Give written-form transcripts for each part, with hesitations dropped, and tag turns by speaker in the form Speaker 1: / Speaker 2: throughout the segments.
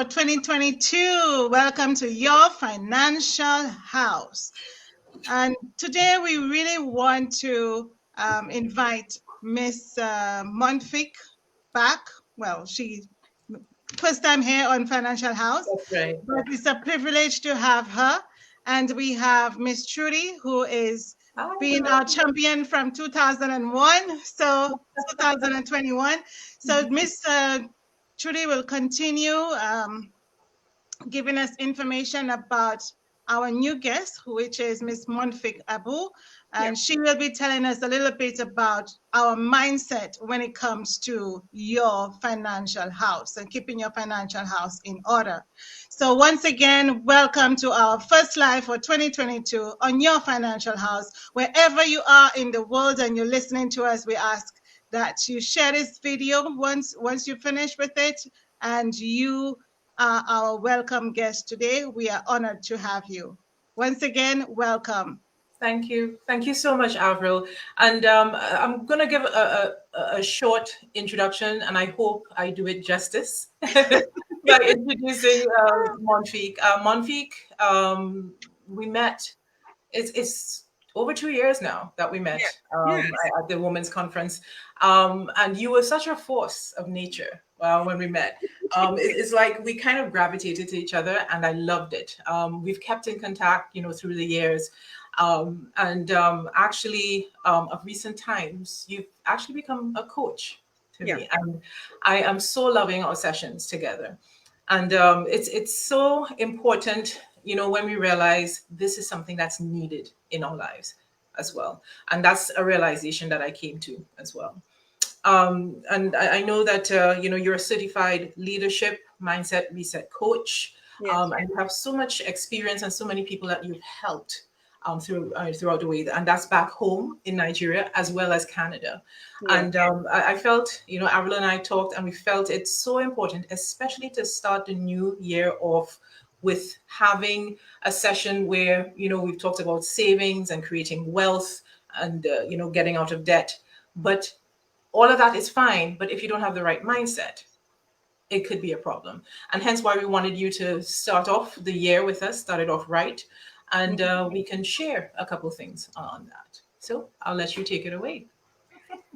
Speaker 1: for 2022. Welcome to Your Financial House. And today we really want to invite Miss Monfik back. Well, she first time here on Financial House,
Speaker 2: That's right.
Speaker 1: but it's a privilege to have her. And we have Miss Trudy, who is
Speaker 2: Hi,
Speaker 1: being our champion from 2001, so 2021. So Miss Trudy will continue giving us information about our new guest, which is Miss Monfik Abu, and she will be telling us a little bit about our mindset when it comes to your financial house and keeping your financial house in order. So once again, welcome to our first live for 2022 on Your Financial House. Wherever you are in the world and you're listening to us, we ask that you share this video once you finish with it, and you are our welcome guest today. We are honored to have you. Once again, welcome.
Speaker 2: Thank you. Thank you so much, Avril. And I'm going to give a short introduction, and I hope I do it justice by introducing Monfik. Monfik, we met, it's over 2 years now that we met at the Women's Conference. And you were such a force of nature when we met. It's like we kind of gravitated to each other, and I loved it. We've kept in contact, through the years. Actually, of recent times, you've actually become a coach to me. And I am so loving our sessions together. And it's so important, when we realize this is something that's needed in our lives as well. And that's a realization that I came to as well. And I know that, you're a certified leadership mindset reset coach. And you have so much experience and so many people that you've helped throughout the way. And that's back home in Nigeria as well as Canada. And I felt, Avril and I talked, and we felt it's so important, especially to start the new year off with having a session where, we've talked about savings and creating wealth and, getting out of debt. But all of that is fine. But if you don't have the right mindset, it could be a problem. And hence why we wanted you to start off the year with us, start it off right. And we can share a couple things on that. So I'll let you take it away.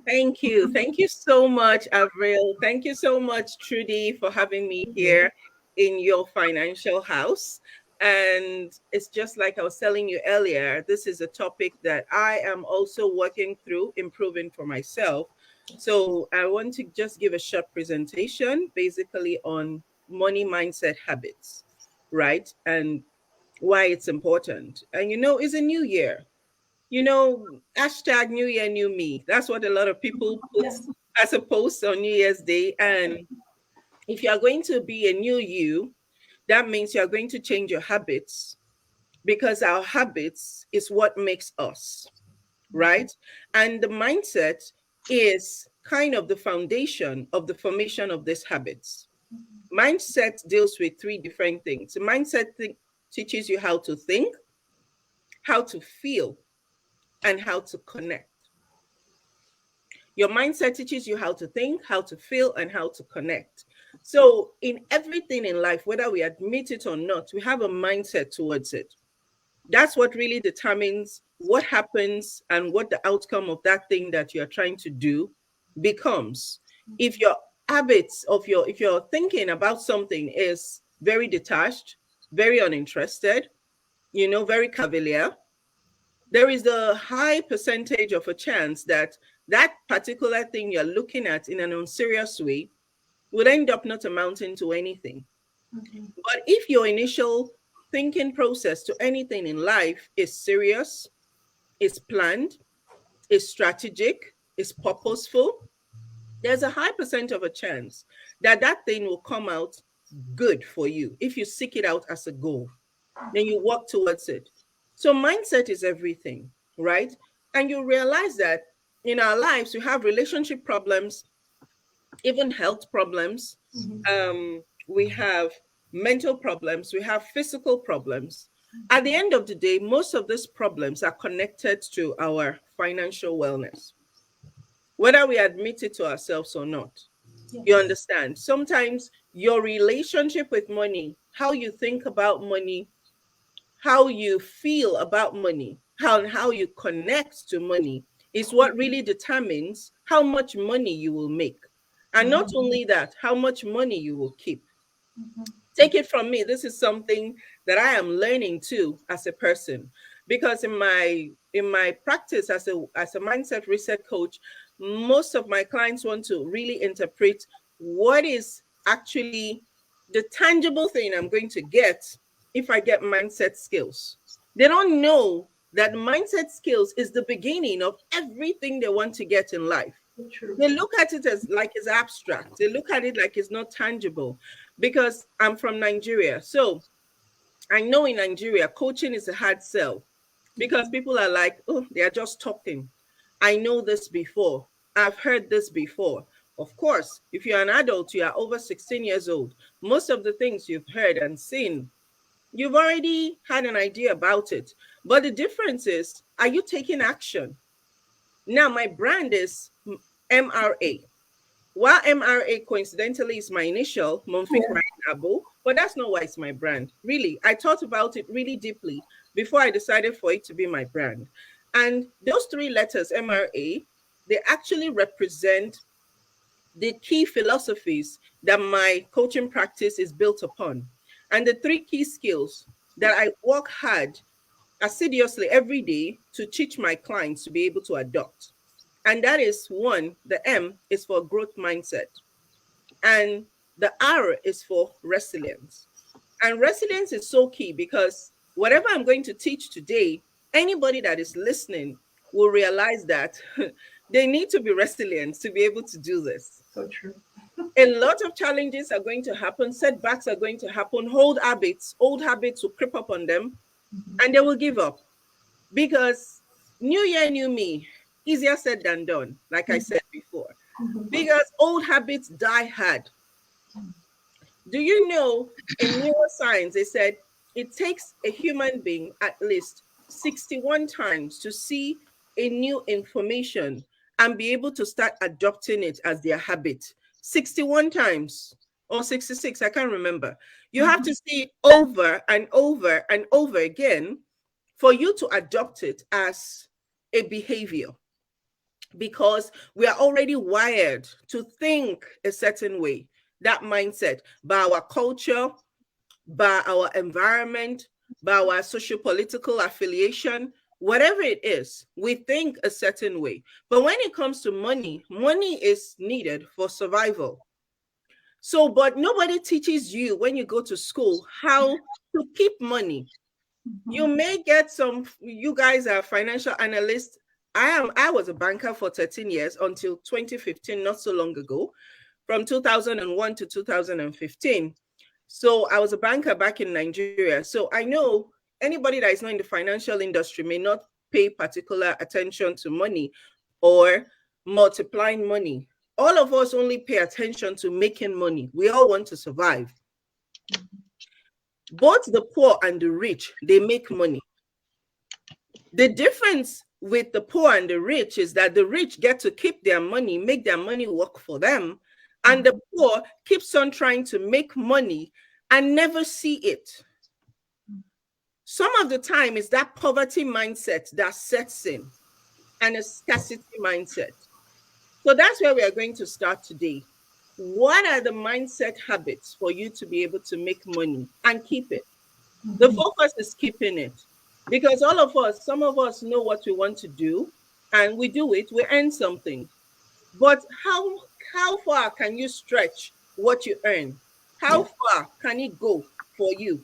Speaker 3: Thank you. Thank you so much, Avril. Thank you so much, Trudy, for having me here in Your Financial House. And it's just like I was telling you earlier, this is a topic that I am also working through, improving for myself. So I want to just give a short presentation basically on money mindset habits, right? And why it's important. And it's a new year. Hashtag New Year, New Me. That's what a lot of people put as a post on New Year's Day. And if you are going to be a new you, that means you are going to change your habits, because our habits is what makes us, right? And the mindset is kind of the foundation of the formation of these habits. Mindset deals with three different things. The mindset teaches you how to think, how to feel, and how to connect. Your mindset teaches you how to think, how to feel, and how to connect. So in everything in life, whether we admit it or not, we have a mindset towards it. That's what really determines what happens and what the outcome of that thing that you're trying to do becomes. If your habits if you're thinking about something is very detached, very uninterested, very cavalier, there is a high percentage of a chance that that particular thing you're looking at in an unserious way will end up not amounting to anything. But if your initial thinking process to anything in life is serious, is planned, is strategic, is purposeful, there's a high percent of a chance that that thing will come out good for you if you seek it out as a goal. Then you work towards it. So mindset is everything, right? And you realize that in our lives, we have relationship problems, even health problems. We have mental problems. We have physical problems. At the end of the day, most of these problems are connected to our financial wellness, whether we admit it to ourselves or not. You understand? Sometimes your relationship with money, how you think about money, how you feel about money, how you connect to money is what really determines how much money you will make. And not only that, how much money you will keep. Take it from me, this is something that I am learning too as a person, because in my practice as a mindset reset coach, most of my clients want to really interpret what is actually the tangible thing I'm going to get if I get mindset skills. They don't know that mindset skills is the beginning of everything they want to get in life.
Speaker 2: True.
Speaker 3: They look at it as like it's abstract. They look at it like it's not tangible. Because I'm from Nigeria, so I know in Nigeria coaching is a hard sell, because people are like, oh, they are just talking. I know this before. I've heard this before. Of course, if you're an adult, you are over 16 years old. Most of the things you've heard and seen, you've already had an idea about it. But the difference is, are you taking action? Now, my brand is MRA. While MRA coincidentally is my initial, Monfik Abu, but that's not why it's my brand. Really, I thought about it really deeply before I decided for it to be my brand. And those three letters, MRA, they actually represent the key philosophies that my coaching practice is built upon. And the three key skills that I work hard assiduously every day to teach my clients to be able to adopt. And that is one, the M is for growth mindset. And the R is for resilience. And resilience is so key, because whatever I'm going to teach today, anybody that is listening will realize that they need to be resilient to be able to do this.
Speaker 2: So true.
Speaker 3: A lot of challenges are going to happen, setbacks are going to happen, old habits will creep up on them, and they will give up. Because new year, new me, easier said than done, like I said before, because old habits die hard. Do you know in neuroscience, they said it takes a human being at least 61 times to see a new information and be able to start adopting it as their habit. 61 times or 66, I can't remember. You have to see over and over and over again for you to adopt it as a behavior, because we are already wired to think a certain way. That mindset, by our culture, by our environment, by our socio-political affiliation, whatever it is, we think a certain way. But when it comes to money, money is needed for survival. So, but nobody teaches you when you go to school how to keep money. You may get some, you guys are financial analysts. I was a banker for 13 years until 2015, not so long ago, from 2001 to 2015. So I was a banker back in Nigeria. So I know anybody that is not in the financial industry may not pay particular attention to money or multiplying money. All of us only pay attention to making money. We all want to survive. Both the poor and the rich, they make money. The difference with the poor and the rich is that the rich get to keep their money, make their money work for them, and the poor keeps on trying to make money and never see it. Some of the time it's that poverty mindset that sets in, and a scarcity mindset. So that's where we are going to start today. What are the mindset habits for you to be able to make money and keep it? The focus is keeping it. Because all of us, some of us know what we want to do, and we do it, we earn something. But how far can you stretch what you earn? How far can it go for you?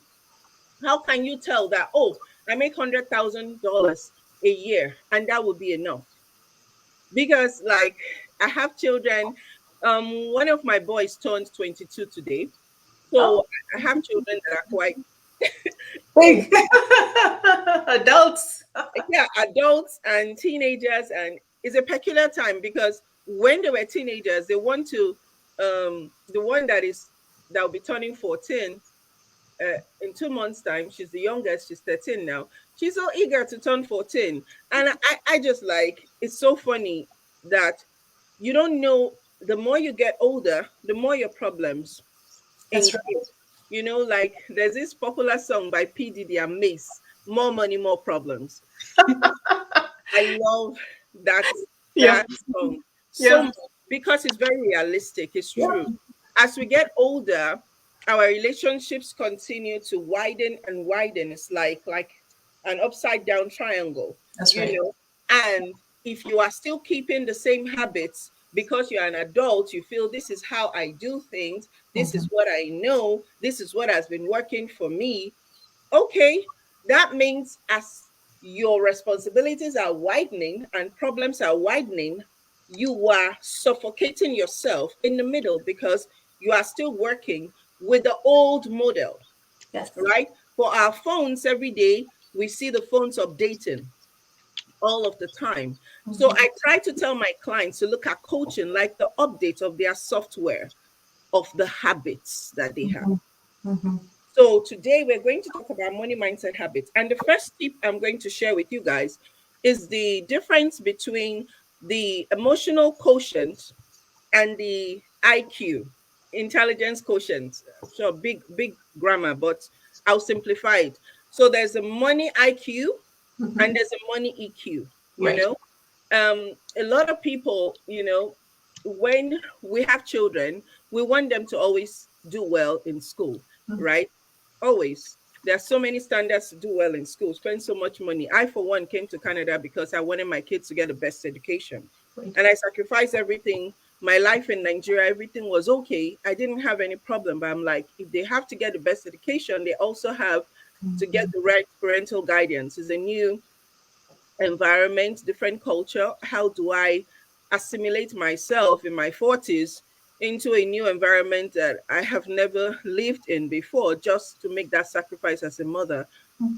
Speaker 3: How can you tell that, oh, I make $100,000 a year and that would be enough? Because like I have children, one of my boys turned 22 today. So I have children that are quite
Speaker 2: big. Adults.
Speaker 3: Yeah, adults and teenagers. And it's a peculiar time because when they were teenagers, they want to, the one that will be turning 14 in 2 months' time, she's the youngest, she's 13 now. She's so eager to turn 14. And I just like, it's so funny that you don't know, the more you get older, the more your problems
Speaker 2: That's right.
Speaker 3: You know, like there's this popular song by P. Diddy and Mace, More Money, More Problems. I love that
Speaker 2: Yeah.
Speaker 3: song so
Speaker 2: Yeah.
Speaker 3: much because it's very realistic. It's
Speaker 2: Yeah.
Speaker 3: true. As we get older, our relationships continue to widen and widen. It's like an upside down triangle,
Speaker 2: That's
Speaker 3: you
Speaker 2: right.
Speaker 3: know. And if you are still keeping the same habits because you're an adult, you feel this is how I do things, this is what I know, this is what has been working for me. Okay, that means as your responsibilities are widening and problems are widening, you are suffocating yourself in the middle because you are still working with the old model,
Speaker 2: Yes.
Speaker 3: right? For our phones every day, we see the phones updating all of the time. So I try to tell my clients to look at coaching like the update of their software of the habits that they have. So today we're going to talk about money mindset habits. And the first tip I'm going to share with you guys is the difference between the emotional quotient and the IQ, intelligence quotient. So big grammar, but I'll simplify it. So there's a money IQ and there's a money EQ, you
Speaker 2: Right.
Speaker 3: know. A lot of people, you know, when we have children, we want them to always do well in school, right? Always. There are so many standards to do well in school, spend so much money. I, for one, came to Canada because I wanted my kids to get the best education.
Speaker 2: Right.
Speaker 3: And I sacrificed everything. My life in Nigeria, everything was okay. I didn't have any problem. But I'm like, if they have to get the best education, they also have to get the right parental guidance. It's a new environment, different culture. How do I assimilate myself in my 40s into a new environment that I have never lived in before, just to make that sacrifice as a mother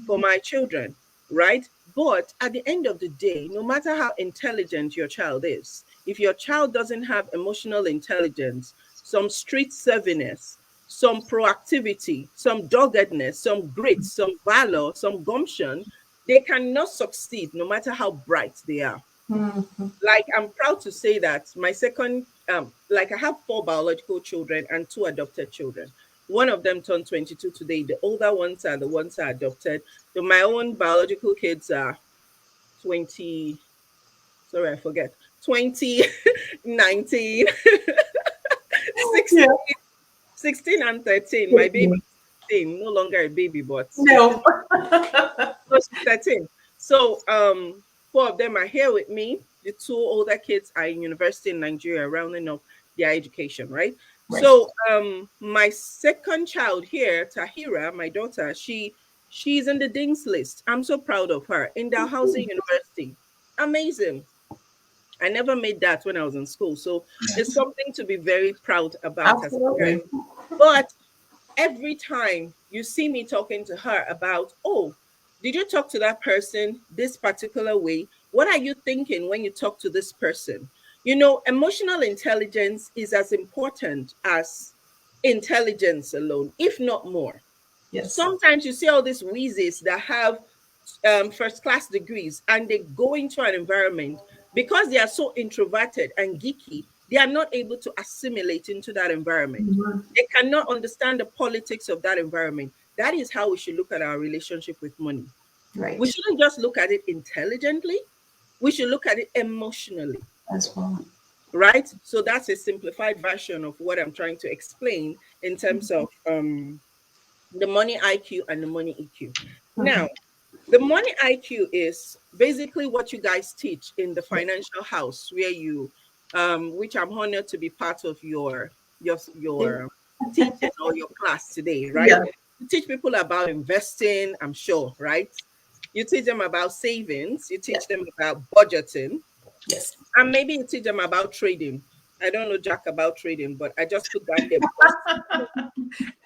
Speaker 3: for my children, right? But at the end of the day, no matter how intelligent your child is, if your child doesn't have emotional intelligence, some street savviness, some proactivity, some doggedness, some grit, some valor, some gumption, they cannot succeed no matter how bright they are. Like, I'm proud to say that my second, like, I have 4 biological children and 2 adopted children. One of them turned 22 today. The older ones are the ones I adopted. So my own biological kids are 20, sorry, I forget, 20, 19, 16,
Speaker 2: Yeah.
Speaker 3: 16 and 13. My baby is 16, no longer a baby, but
Speaker 2: No.
Speaker 3: close to 13. So 4 of them are here with me. The 2 older kids are in university in Nigeria, rounding up their education, right?
Speaker 2: Right.
Speaker 3: So my second child here, Tahira, my daughter, she's in the Dean's list. I'm so proud of her in Dalhousie University. Amazing. I never made that when I was in school. So it's something to be very proud about as a
Speaker 2: Absolutely.
Speaker 3: parent. But every time you see me talking to her about, oh, did you talk to that person this particular way? What are you thinking when you talk to this person? You know, emotional intelligence is as important as intelligence alone, if not more.
Speaker 2: Yes.
Speaker 3: Sometimes you see all these wheezes that have first class degrees and they go into an environment because they are so introverted and geeky, they are not able to assimilate into that environment. They cannot understand the politics of that environment. That is how we should look at our relationship with money.
Speaker 2: Right.
Speaker 3: We shouldn't just look at it intelligently, we should look at it emotionally.
Speaker 2: As well.
Speaker 3: Right? So that's a simplified version of what I'm trying to explain in terms of the money IQ and the money EQ. Now, the money IQ is basically what you guys teach in the financial house, where you, which I'm honored to be part of your teaching or your class today, right?
Speaker 2: Yeah.
Speaker 3: You teach people about investing, I'm sure, right? You teach them about savings, you teach them about budgeting,
Speaker 2: Yes.
Speaker 3: and maybe you teach them about trading. I don't know jack about trading, but I just put that there because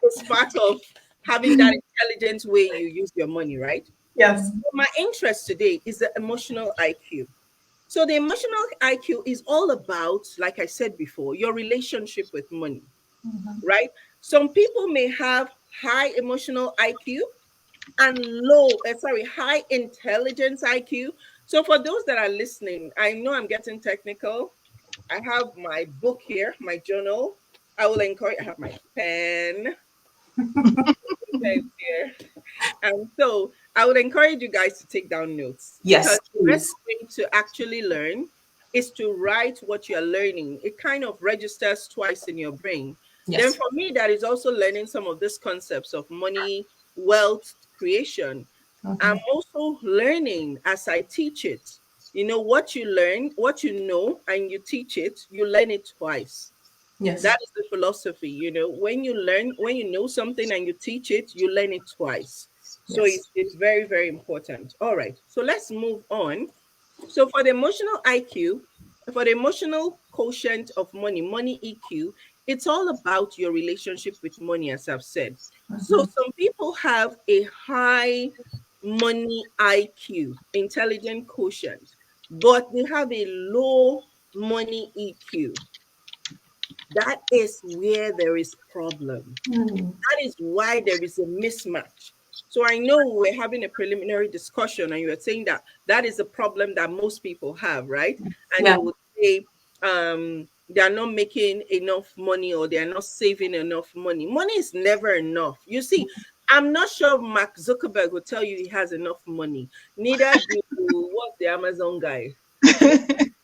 Speaker 3: it's part of having that intelligent way you use your money, right?
Speaker 2: Yes.
Speaker 3: My interest today is the emotional IQ. So the emotional IQ is all about, like I said before, your relationship with money, right? Some people may have high emotional IQ and high intelligence IQ. So for those that are listening, I know I'm getting technical. I have my book here, my journal. I will encourage. I have my pen. Pens here. So I would encourage you guys to take down notes, because
Speaker 2: Yes,
Speaker 3: the best
Speaker 2: please.
Speaker 3: way to actually learn is to write what you're learning. It kind of registers twice in your brain. Then
Speaker 2: Yes.
Speaker 3: for me, that is also learning some of these concepts of money, wealth creation. I'm also learning as I teach it. You know, what you learn, what you know, and you teach it, you learn it twice.
Speaker 2: Yes.
Speaker 3: That is the philosophy. You know, when you learn, when you know something and you teach it, you learn it twice. So
Speaker 2: Yes.
Speaker 3: it's very, very important. All right. So let's move on. So for the emotional IQ, for the emotional quotient of money, money EQ, it's all about your relationship with money, as I've said. So some people have a high money IQ, intelligent quotient, but they have a low money EQ. That is where there is problem. That is why there is a mismatch. So I know we're having a preliminary discussion, and you are saying that that is a problem that most people have, right? And
Speaker 2: Yeah.
Speaker 3: they would say they are not making enough money, or they are not saving enough money. Money is never enough. You see, I'm not sure Mark Zuckerberg will tell you he has enough money. Neither do what's the Amazon guy,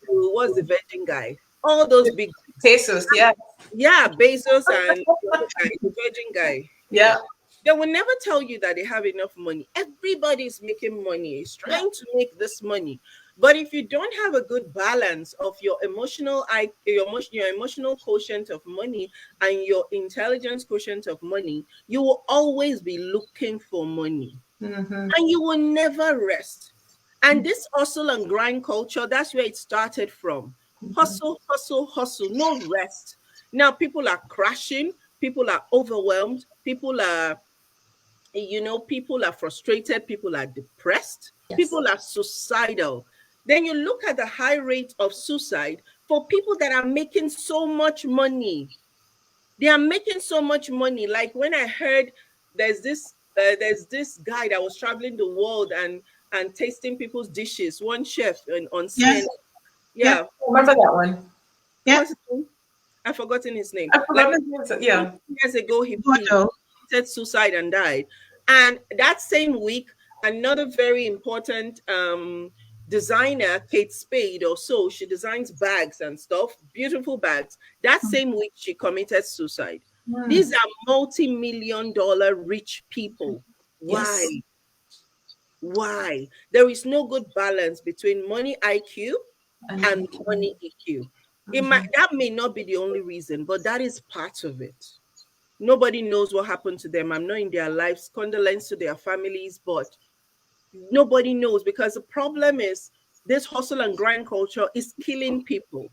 Speaker 3: what's the Virgin guy. All those big,
Speaker 2: Pesos. Yeah.
Speaker 3: yeah, Bezos and the other guy, the Virgin guy. Yeah.
Speaker 2: Yeah.
Speaker 3: They will never tell you that they have enough money. Everybody's making money, is
Speaker 2: Yeah.
Speaker 3: trying to make this money. But if you don't have a good balance of your your emotional quotient of money and your intelligence quotient of money, you will always be looking for money, and you will never rest. And this hustle and grind culture, that's where it started from. Hustle, hustle, hustle, no rest. Now people are crashing, people are overwhelmed, people are frustrated, people are depressed,
Speaker 2: Yes.
Speaker 3: people are suicidal. Then you look at the high rate of suicide for people that are making so much money. They are making so much money. Like when I heard there's this guy that was traveling the world and tasting people's dishes. One chef on CNN.
Speaker 1: Yes. Yeah.
Speaker 3: Yeah,
Speaker 2: Remember that one?
Speaker 1: Yeah.
Speaker 3: what's his name? I've forgotten his name.
Speaker 2: I
Speaker 3: Like
Speaker 2: forgot. Yeah.
Speaker 3: years ago, he
Speaker 1: Photo.
Speaker 3: committed suicide and died. And that same week, another very important designer, Kate Spade, or so, she designs bags and stuff, beautiful bags. That same week, she committed suicide. These are multi-million-dollar rich people. Why?
Speaker 2: Yes.
Speaker 3: Why? There is no good balance between money IQ and money EQ. That may not be the only reason, but that is part of it. Nobody knows what happened to them. I'm not in their lives. Condolence to their families, but nobody knows, because the problem is this hustle and grind culture is killing people.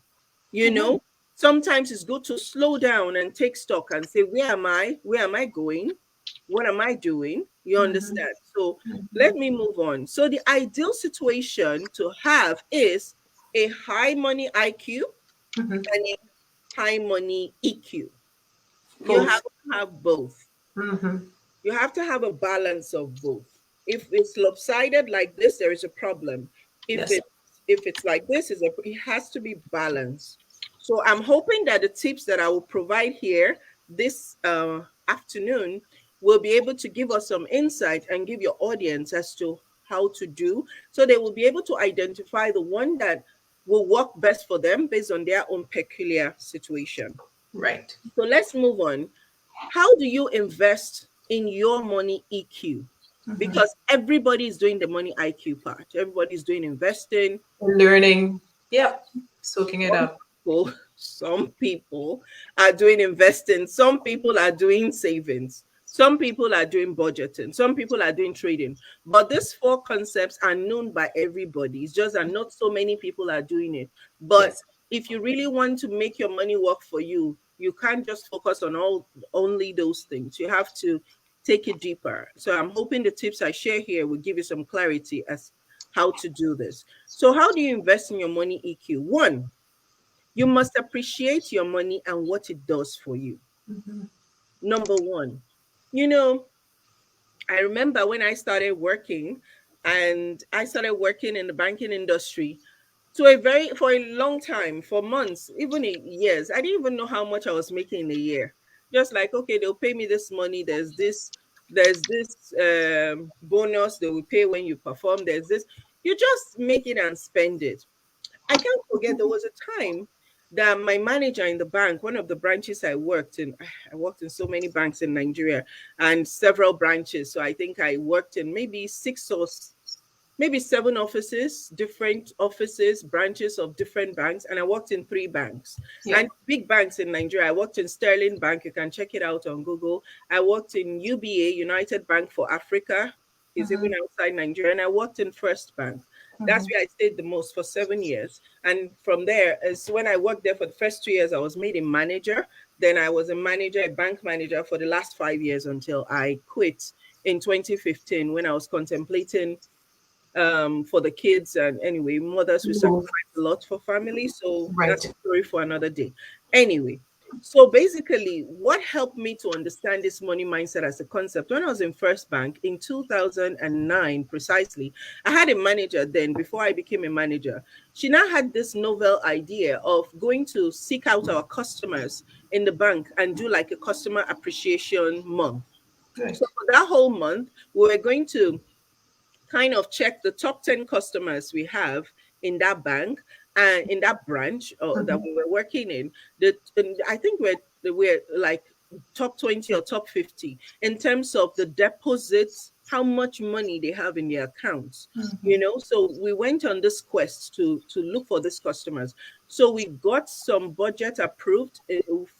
Speaker 3: You know, sometimes it's good to slow down and take stock and say, where am I? Where am I going? What am I doing? You understand? So let me move on. So the ideal situation to have is a high money IQ and a high money EQ. You
Speaker 2: Both.
Speaker 3: have to have both. You have to have a balance of both. If it's lopsided like this, there is a problem. If
Speaker 2: Yes.
Speaker 3: it if it's like this, it has to be balanced. So I'm hoping that the tips that I will provide here this afternoon will be able to give us some insight and give your audience as to how to do, so they will be able to identify the one that will work best for them based on their own peculiar situation.
Speaker 2: Right.
Speaker 3: So let's move on. How do you invest in your money EQ? Because everybody is doing the money IQ part. Everybody's doing investing.
Speaker 2: Learning. Yep. Soaking it up.
Speaker 3: Some people are doing investing. Some people are doing savings. Some people are doing budgeting. Some people are doing trading. But these four concepts are known by everybody. It's just that not so many people are doing it. But
Speaker 2: Yes.
Speaker 3: if you really want to make your money work for you, you can't just focus on only those things. You have to take it deeper. So I'm hoping the tips I share here will give you some clarity as how to do this. So how do you invest in your money EQ? One, you must appreciate your money and what it does for you. Number one, you know, I remember when I started working in the banking industry, for a long time, for months, even years. I didn't even know how much I was making in a year. Just like, okay, they'll pay me this money. There's this bonus they will pay when you perform. There's this. You just make it and spend it. I can't forget there was a time that my manager in the bank, one of the branches I worked in so many banks in Nigeria and several branches. So I think I worked in maybe maybe 7 offices, different offices, branches of different banks, and I worked in 3 banks.
Speaker 2: Yeah.
Speaker 3: And big banks in Nigeria. I worked in Sterling Bank. You can check it out on Google. I worked in UBA, United Bank for Africa, is even outside Nigeria, and I worked in First Bank. That's where I stayed the most for 7 years. And from there, is when I worked there for the first 2 years, I was made a manager. Then I was a bank manager for the last 5 years until I quit in 2015 when I was contemplating for the kids. And anyway, mothers will sacrifice a lot for family. So that's a story for another day. Anyway, so basically, what helped me to understand this money mindset as a concept, when I was in First Bank in 2009, precisely, I had a manager then, before I became a manager. She now had this novel idea of going to seek out our customers in the bank and do like a customer appreciation month.
Speaker 2: Good.
Speaker 3: So for that whole month, we were going to kind of check the top 10 customers we have in that bank and in that branch that we were working in. I think we're like top 20 or top 50 in terms of the deposits, how much money they have in their accounts. So we went on this quest to look for these customers. So we got some budget approved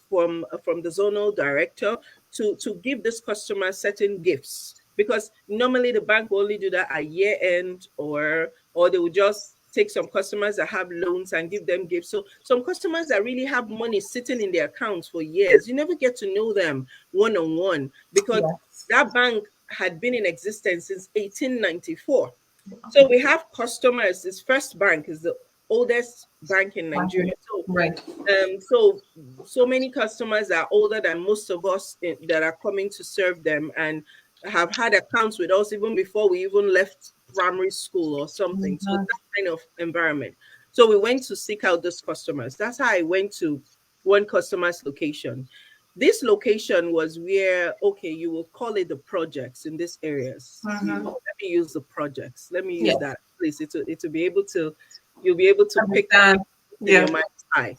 Speaker 3: from the zonal director to give this customer certain gifts, because normally the bank will only do that at year end, or they will just take some customers that have loans and give them gifts. So some customers that really have money sitting in their accounts for years, you never get to know them one-on-one, because that bank had been in existence since 1894. So we have customers. This First Bank is the oldest bank in Nigeria. So many customers are older than most of us that are coming to serve them, and have had accounts with us even before we even left primary school or something. So that kind of environment. So we went to seek out those customers. That's how I went to one customer's location. This location was where, okay, you will call it the projects in these areas. Let me use the projects. Let me use that, please. It'll be able to, you'll be able to pick that in your mind's eye.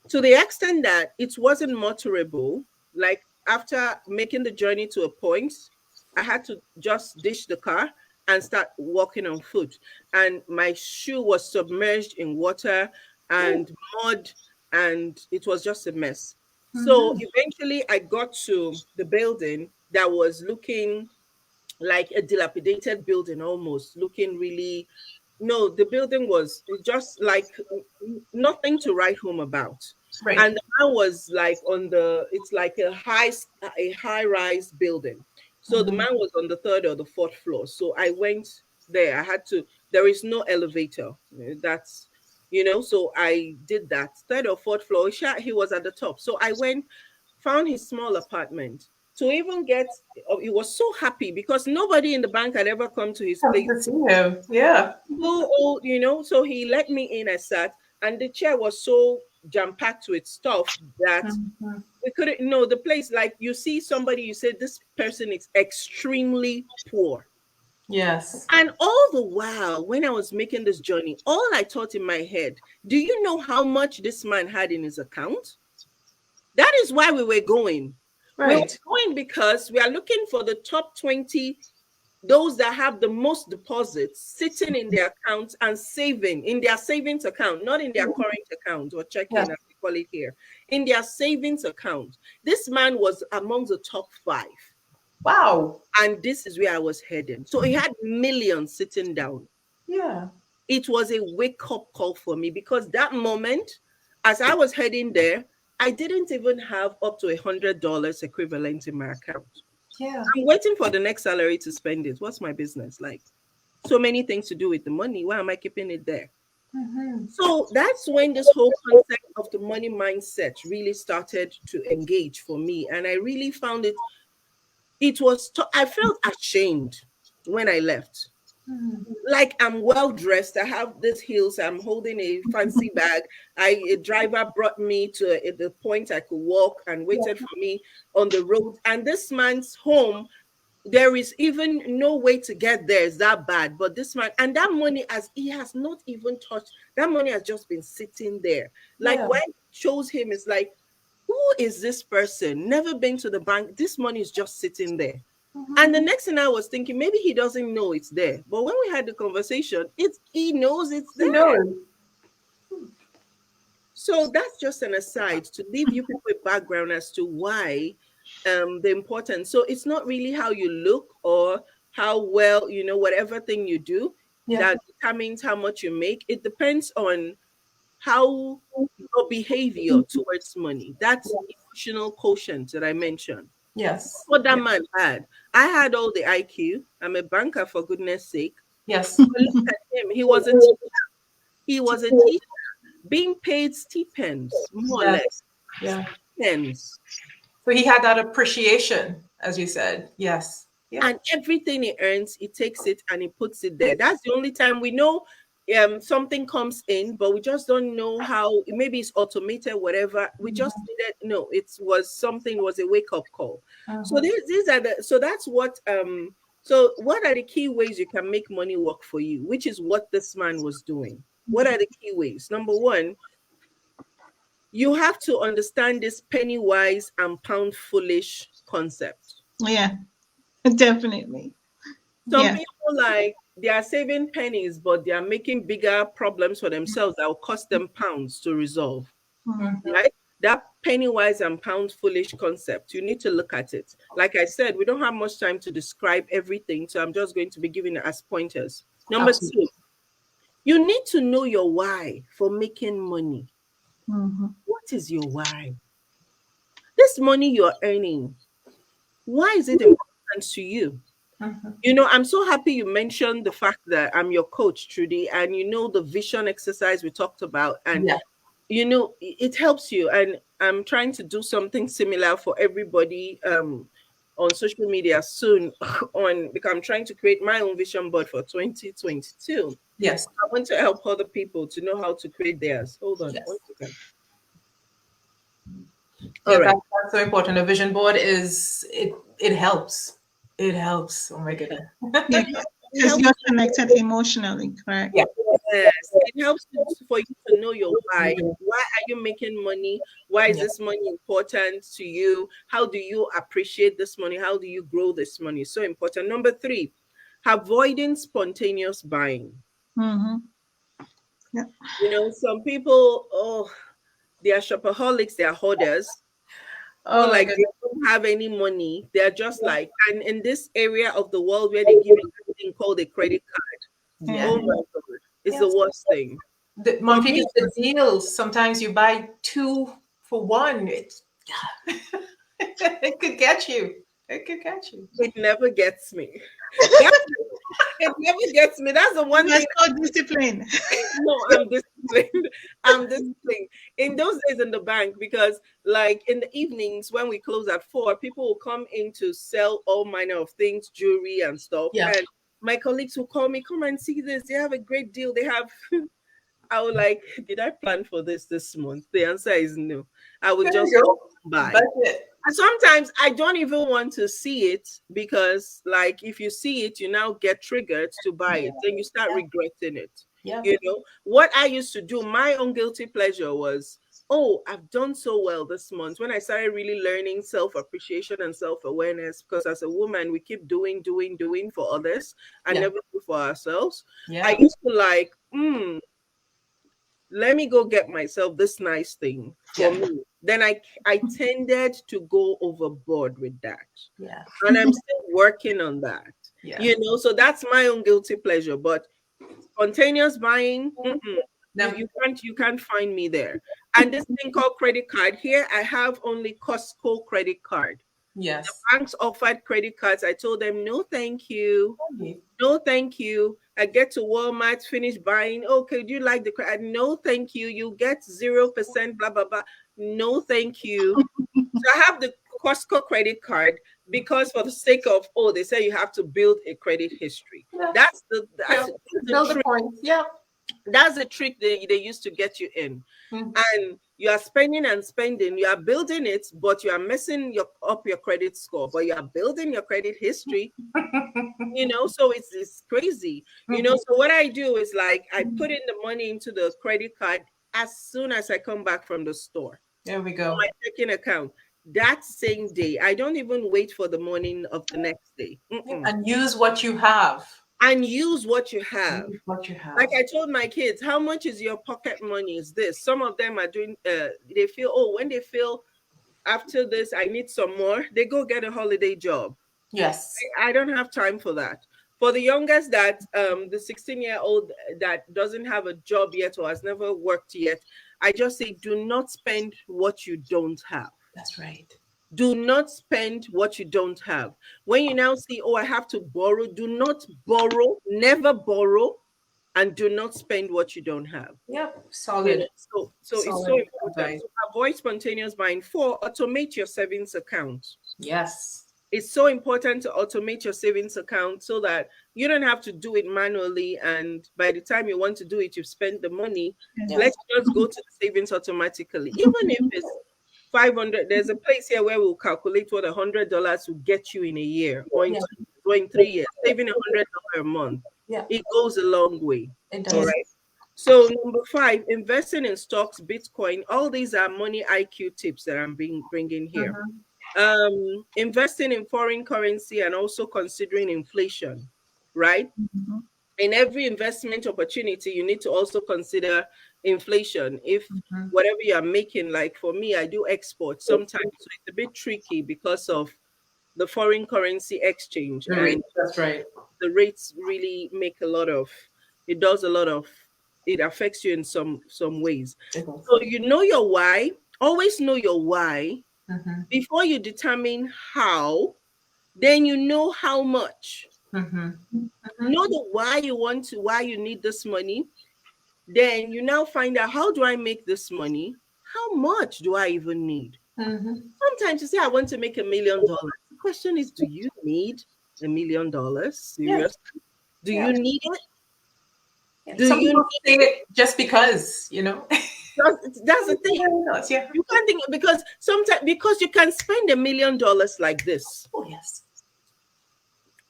Speaker 3: To the extent that it wasn't motorable, like after making the journey to a point, I had to just ditch the car and start walking on foot. And my shoe was submerged in water and mud, and it was just a mess. So eventually I got to the building that was looking like a dilapidated building, almost looking really, no, the building was just like nothing to write home about. And the man was like it's like a high rise building. So the man was on the 3rd or the 4th floor. So I went there. There is no elevator. That's, so I did that. 3rd or 4th floor. He was at the top. So I went, found his small apartment. To even he was so happy because nobody in the bank had ever come to his place.
Speaker 2: Yeah.
Speaker 3: So old, so he let me in. I sat, and the chair was so jam-packed with stuff that we couldn't know the place. Like, you see somebody, you say this person is extremely poor.
Speaker 2: Yes.
Speaker 3: And all the while, when I was making this journey, all I thought in my head, do you know how much this man had in his account? That is why we were going. We were going because we are looking for the top 20, those that have the most deposits sitting in their accounts and saving in their savings account, not in their current account or checking, as we call it here, in their savings account. This man was among the top 5.
Speaker 2: Wow.
Speaker 3: And this is where I was heading. So he had millions sitting down.
Speaker 2: Yeah.
Speaker 3: It was a wake-up call for me, because that moment, as I was heading there, I didn't even have up to $100 equivalent in my account.
Speaker 2: Yeah.
Speaker 3: I'm waiting for the next salary to spend it. What's my business? Like, so many things to do with the money. Why am I keeping it there? So that's when this whole concept of the money mindset really started to engage for me. And I really found I felt ashamed when I left. Like I'm well dressed. I have these heels. I'm holding a fancy bag. A driver brought me to the point I could walk and waited for me on the road. And this man's home, there is even no way to get there. It's that bad. But this man, and that money, as he has not even touched, that money has just been sitting there. Like when it shows him, it's like, who is this person? Never been to the bank. This money is just sitting there. And the next thing I was thinking, maybe he doesn't know it's there. But when we had the conversation, he knows it's there.
Speaker 2: No.
Speaker 3: So that's just an aside to leave you people a background as to why the importance. So it's not really how you look or how well, whatever thing you do that determines how much you make. It depends on how your behavior towards money. That's emotional quotient that I mentioned.
Speaker 2: Yes.
Speaker 3: What that man had. I had all the IQ. I'm a banker, for goodness sake.
Speaker 2: Yes.
Speaker 3: But look at him. He was a teacher. He was a teacher being paid stipends, more or less.
Speaker 2: Yeah.
Speaker 3: Stipends.
Speaker 2: So he had that appreciation, as you said. Yes. Yeah.
Speaker 3: And everything he earns, he takes it and he puts it there. That's the only time we know something comes in, but we just don't know how. Maybe it's automated, whatever. We just didn't know. It was a wake-up call. So these are so that's what so what are the key ways you can make money work for you, which is what this man was doing. What are the key ways? Number one, you have to understand this penny wise and pound foolish concept.
Speaker 1: Yeah, definitely.
Speaker 3: Some people they are saving pennies, but they are making bigger problems for themselves that will cost them pounds to resolve. Right? That penny wise and pound foolish concept, you need to look at it. Like I said, we don't have much time to describe everything, so I'm just going to be giving it as pointers. Number two, you need to know your why for making money. What is your why? This money you're earning, why is it important to you? I'm so happy you mentioned the fact that I'm your coach, Trudy, and the vision exercise we talked about, and it helps you. And I'm trying to do something similar for everybody on social media soon because I'm trying to create my own vision board for 2022.
Speaker 2: Yes.
Speaker 3: I want to help other people to know how to create theirs. Hold on.
Speaker 2: Yes.
Speaker 3: 1 second.
Speaker 2: All right. That's so important. A vision board it helps. It helps. Oh my goodness.
Speaker 1: Because you're connected emotionally, correct?
Speaker 3: Yeah. Yes. It helps for you to know your why. Why are you making money? Why is this money important to you? How do you appreciate this money? How do you grow this money? So important. Number 3, avoiding spontaneous buying.
Speaker 1: Yeah.
Speaker 3: Some people, they are shopaholics, they are hoarders. They don't have any money. They're just and in this area of the world where they give you something called a credit card.
Speaker 1: Yeah.
Speaker 3: Oh my God, it's the worst thing.
Speaker 2: The deals. Sometimes you buy 2 for 1. It could get you. It could catch you.
Speaker 3: It never gets me. It never gets me. That's the one thing.
Speaker 1: That's called discipline.
Speaker 3: No, I'm disciplined. I'm disciplined. In those days in the bank, because in the evenings when we close at 4, people will come in to sell all manner of things, jewelry and stuff.
Speaker 2: Yeah.
Speaker 3: And my colleagues will call me, come and see this. They have a great deal. They have. I was like, did I plan for this month? The answer is no. I would just buy. And sometimes I don't even want to see it because, if you see it, you now get triggered to buy it. Then you start regretting it.
Speaker 2: Yeah.
Speaker 3: What I used to do, my own guilty pleasure was, I've done so well this month. When I started really learning self-appreciation and self-awareness, because as a woman, we keep doing for others and never do for ourselves.
Speaker 2: Yeah.
Speaker 3: I used to let me go get myself this nice thing for me. Then I tended to go overboard with that.
Speaker 2: Yeah.
Speaker 3: And I'm still working on that.
Speaker 2: Yeah.
Speaker 3: So that's my own guilty pleasure. But spontaneous buying, now you can't find me there. And this thing called credit card, here I have only Costco credit card.
Speaker 2: Yes.
Speaker 3: The banks offered credit cards. I told them, no, thank you. No, thank you. I get to Walmart, finish buying. Okay, do you like the credit? No, thank you. You get 0%, blah, blah, blah. No, thank you. So I have the Costco credit card. because for the sake of, oh, they say you have to build a credit history.
Speaker 2: Yeah.
Speaker 3: That's the
Speaker 2: Build the
Speaker 3: trick.
Speaker 2: points. Yeah.
Speaker 3: That's the trick they used to get you in. And you are spending and spending, you are building it, but you are messing up your credit score, but you are building your credit history. So it's crazy. So what I do is like I put in the money into the credit card as soon as I come back from the store.
Speaker 2: There we go.
Speaker 3: My checking account that same day. I don't even wait for the morning of the next day.
Speaker 2: And use what you have.
Speaker 3: And use what you have.
Speaker 2: What you have.
Speaker 3: Like I told my kids, how much is your pocket money? Is this? Some of them are doing, they feel, when they feel after this, I need some more, they go get a holiday job.
Speaker 2: Yes.
Speaker 3: I don't have time for that. For the youngest, that the 16-year-old that doesn't have a job yet or has never worked yet, I just say, do not spend what you don't have.
Speaker 2: That's right.
Speaker 3: Do not spend what you don't have. When you now see, I have to borrow, do not borrow, never borrow, and do not spend what you don't have.
Speaker 2: Yep, solid.
Speaker 3: So it's so important. So avoid spontaneous buying. 4, automate your savings account.
Speaker 2: Yes.
Speaker 3: It's so important to automate your savings account so that you don't have to do it manually. And by the time you want to do it, you've spent the money. Yes. Let's just go to the savings automatically. Even if it's 500, there's a place here where we'll calculate what $100 will get you in a year or in 3 years. Saving $100 a month, it goes a long way.
Speaker 2: It does.
Speaker 3: All right. So number 5, investing in stocks, Bitcoin. All these are money IQ tips that I'm bringing here. Investing in foreign currency and also considering inflation, right? In every investment opportunity, you need to also consider inflation. If whatever you are making, like for me, I do export sometimes, so it's a bit tricky because of the foreign currency exchange.
Speaker 2: That's right.
Speaker 3: The rates really make it affects you in some ways. So you know your why. Always know your why before you determine how. Then you know how much. Know the why you need this money. Then you now find out, how do I make this money? How much do I even need? Sometimes you say, I want to make $1 million. The question is, do you need $1 million? Seriously? Yeah. Do you need it?
Speaker 2: Some people say it just because,
Speaker 3: That's the thing. You can't think, because you can spend $1 million like this.
Speaker 2: Oh, yes.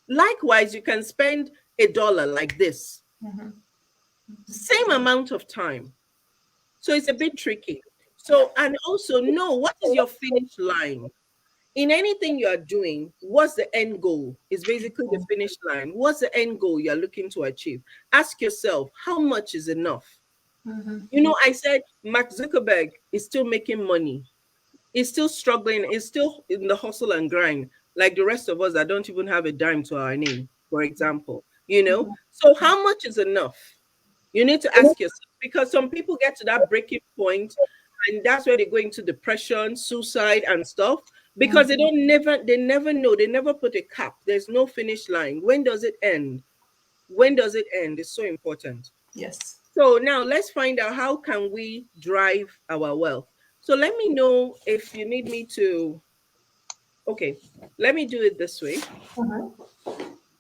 Speaker 3: Likewise, you can spend $1 like this. Same amount of time. So it's a bit tricky. So, and also know what is your finish line. In anything you are doing, what's the end goal? Is basically the finish line. What's the end goal you're looking to achieve? Ask yourself, how much is enough? I said Mark Zuckerberg is still making money. He's still struggling. He's still in the hustle and grind, like the rest of us that don't even have a dime to our name, for example. So how much is enough? You need to ask yourself, because some people get to that breaking point, and that's where they go into depression, suicide, and stuff, because they never know. They never put a cap. There's no finish line. When does it end? When does it end? It's so important.
Speaker 2: Yes.
Speaker 3: So now let's find out, how can we drive our wealth? So let me know if you need me to. Okay, let me do it this way.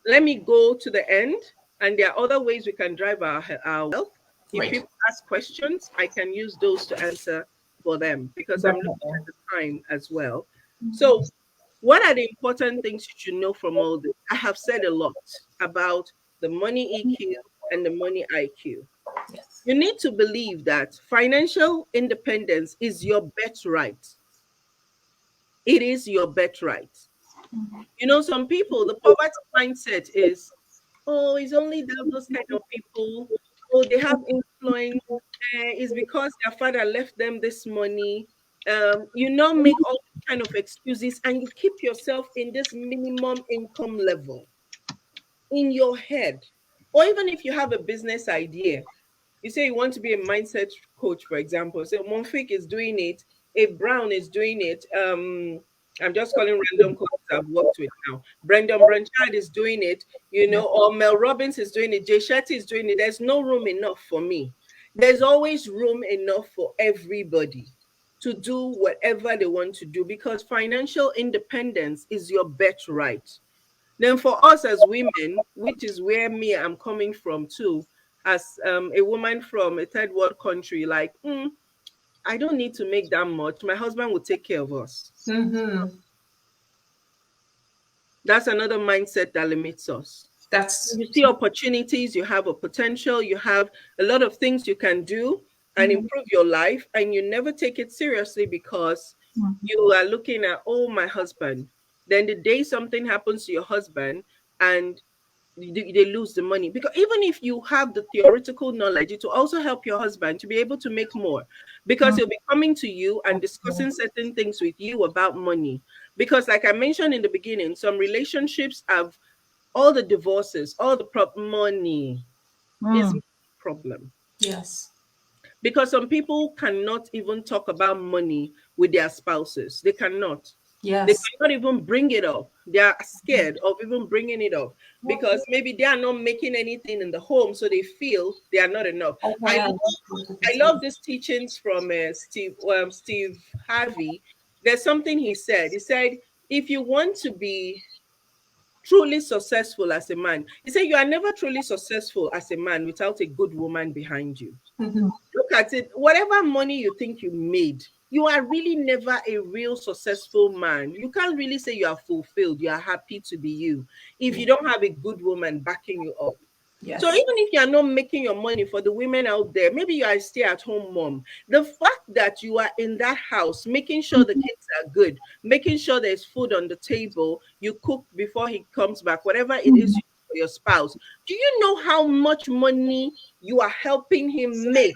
Speaker 3: Let me go to the end, and there are other ways we can drive our wealth. If people ask questions, I can use those to answer for them, because I'm looking at the time as well. So what are the important things you should know from all this? I have said a lot about the money EQ and the money IQ.
Speaker 2: Yes.
Speaker 3: You need to believe that financial independence is your birthright. It is your birthright. Some people, the poverty mindset is, it's only those kind of people. They have influence. It's because their father left them this money. You now make all kind of excuses, and you keep yourself in this minimum income level in your head. Or even if you have a business idea, you say you want to be a mindset coach, for example. So Monfik is doing it. A Brown is doing it. I'm just calling random coaches I've worked with now. Brendan Branchard is doing it, or Mel Robbins is doing it. Jay Shetty is doing it. There's no room enough for me. There's always room enough for everybody. to do whatever they want to do, because financial independence is your birthright. Then for us as women, which is where me I'm coming from too, as a woman from a third world country, like, I don't need to make that much. My husband will take care of us.
Speaker 2: Mm-hmm.
Speaker 3: That's another mindset that limits us.
Speaker 2: That's
Speaker 3: You see opportunities, you have a potential, you have a lot of things you can do and improve your life, and you never take it seriously because you are looking at, oh, my husband. Then the day something happens to your husband and they lose the money, because even if you have the theoretical knowledge, it will also help your husband to be able to make more, because he'll be coming to you and discussing certain things with you about money. Because like I mentioned in the beginning, some relationships have all the divorces, all the money is a problem.
Speaker 2: yes.
Speaker 3: Because some people cannot even talk about money with their spouses. They cannot.
Speaker 2: Yes.
Speaker 3: They cannot even bring it up. They are scared of even bringing it up because maybe they are not making anything in the home, so they feel they are not enough. I love these teachings from Steve Harvey. There's something he said. He said, if you want to be truly successful as a man, he said, you are never truly successful as a man without a good woman behind you. Look at it. Whatever money you think you made, you are really never a real successful man. You can't really say you are fulfilled, you are happy to be you, if you don't have a good woman backing you up.
Speaker 2: Yes.
Speaker 3: So even if you are not making your money, for the women out there, maybe you are a stay-at-home mom, the fact that you are in that house, making sure the kids are good, making sure there's food on the table, you cook before he comes back, whatever it is you do for your spouse, do you know how much money you are helping him make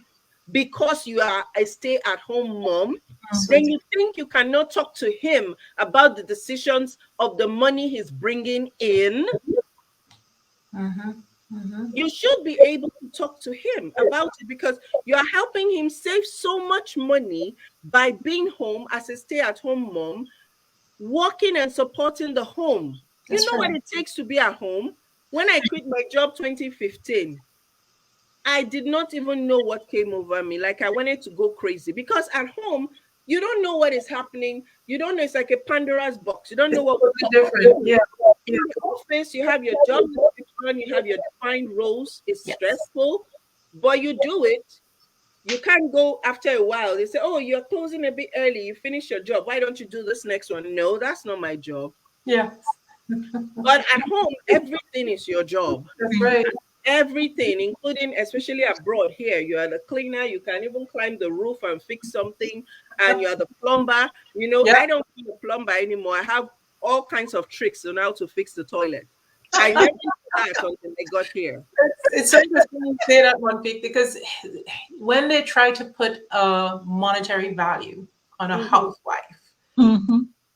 Speaker 3: because you are a stay-at-home mom? Then you think you cannot talk to him about the decisions of the money he's bringing in? You should be able to talk to him about it, because you are helping him save so much money by being home as a stay-at-home mom, working and supporting the home. You know what it takes to be at home? When I quit my job 2015, I did not even know what came over me. Like, I wanted to go crazy, because at home, you don't know what is happening. You don't know. It's like a Pandora's box. You don't know what will be different.
Speaker 2: Yeah.
Speaker 3: In the office, you have your job description, you have your defined roles. It's stressful, but you do it. You can't go after a while. They say, oh, you're closing a bit early. You finish your job. Why don't you do this next one? No, that's not my job.
Speaker 2: Yeah.
Speaker 3: But at home, everything is your job.
Speaker 2: That's right.
Speaker 3: Everything, including, especially abroad. Here, you are the cleaner. You can even climb the roof and fix something. And you are the plumber. You know, I don't be a plumber anymore. I have all kinds of tricks on how to fix the toilet. I never did that until I got here.
Speaker 2: It's interesting you say that, Monpique, because when they try to put a monetary value on a housewife,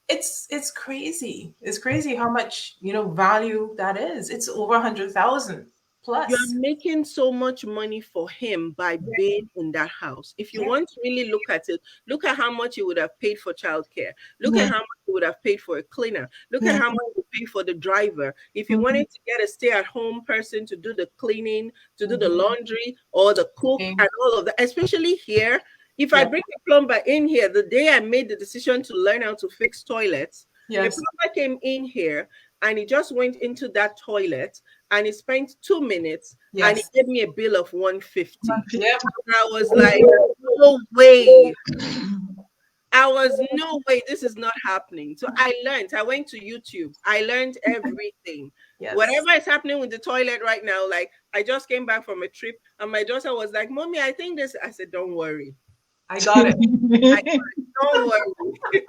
Speaker 2: it's crazy. It's crazy how much value that is. It's over 100,000 plus.
Speaker 3: You're making so much money for him by being in that house. If you want to really look at it, look at how much you would have paid for childcare. Look at how much you would have paid for a cleaner. Look at how much you pay for the driver. If you wanted to get a stay-at-home person to do the cleaning, to do the laundry, or the cook, and all of that, especially here, if I bring a plumber in here, the day I made the decision to learn how to fix toilets, the plumber came in here and he just went into that toilet and he spent 2 minutes and he gave me a bill of 150. And I was like, no way. No way, this is not happening. So I went to YouTube. I learned everything. Whatever is happening with the toilet right now, like, I just came back from a trip and my daughter was like, Mommy, I think this. I said, don't worry.
Speaker 2: I got it.
Speaker 3: Don't worry.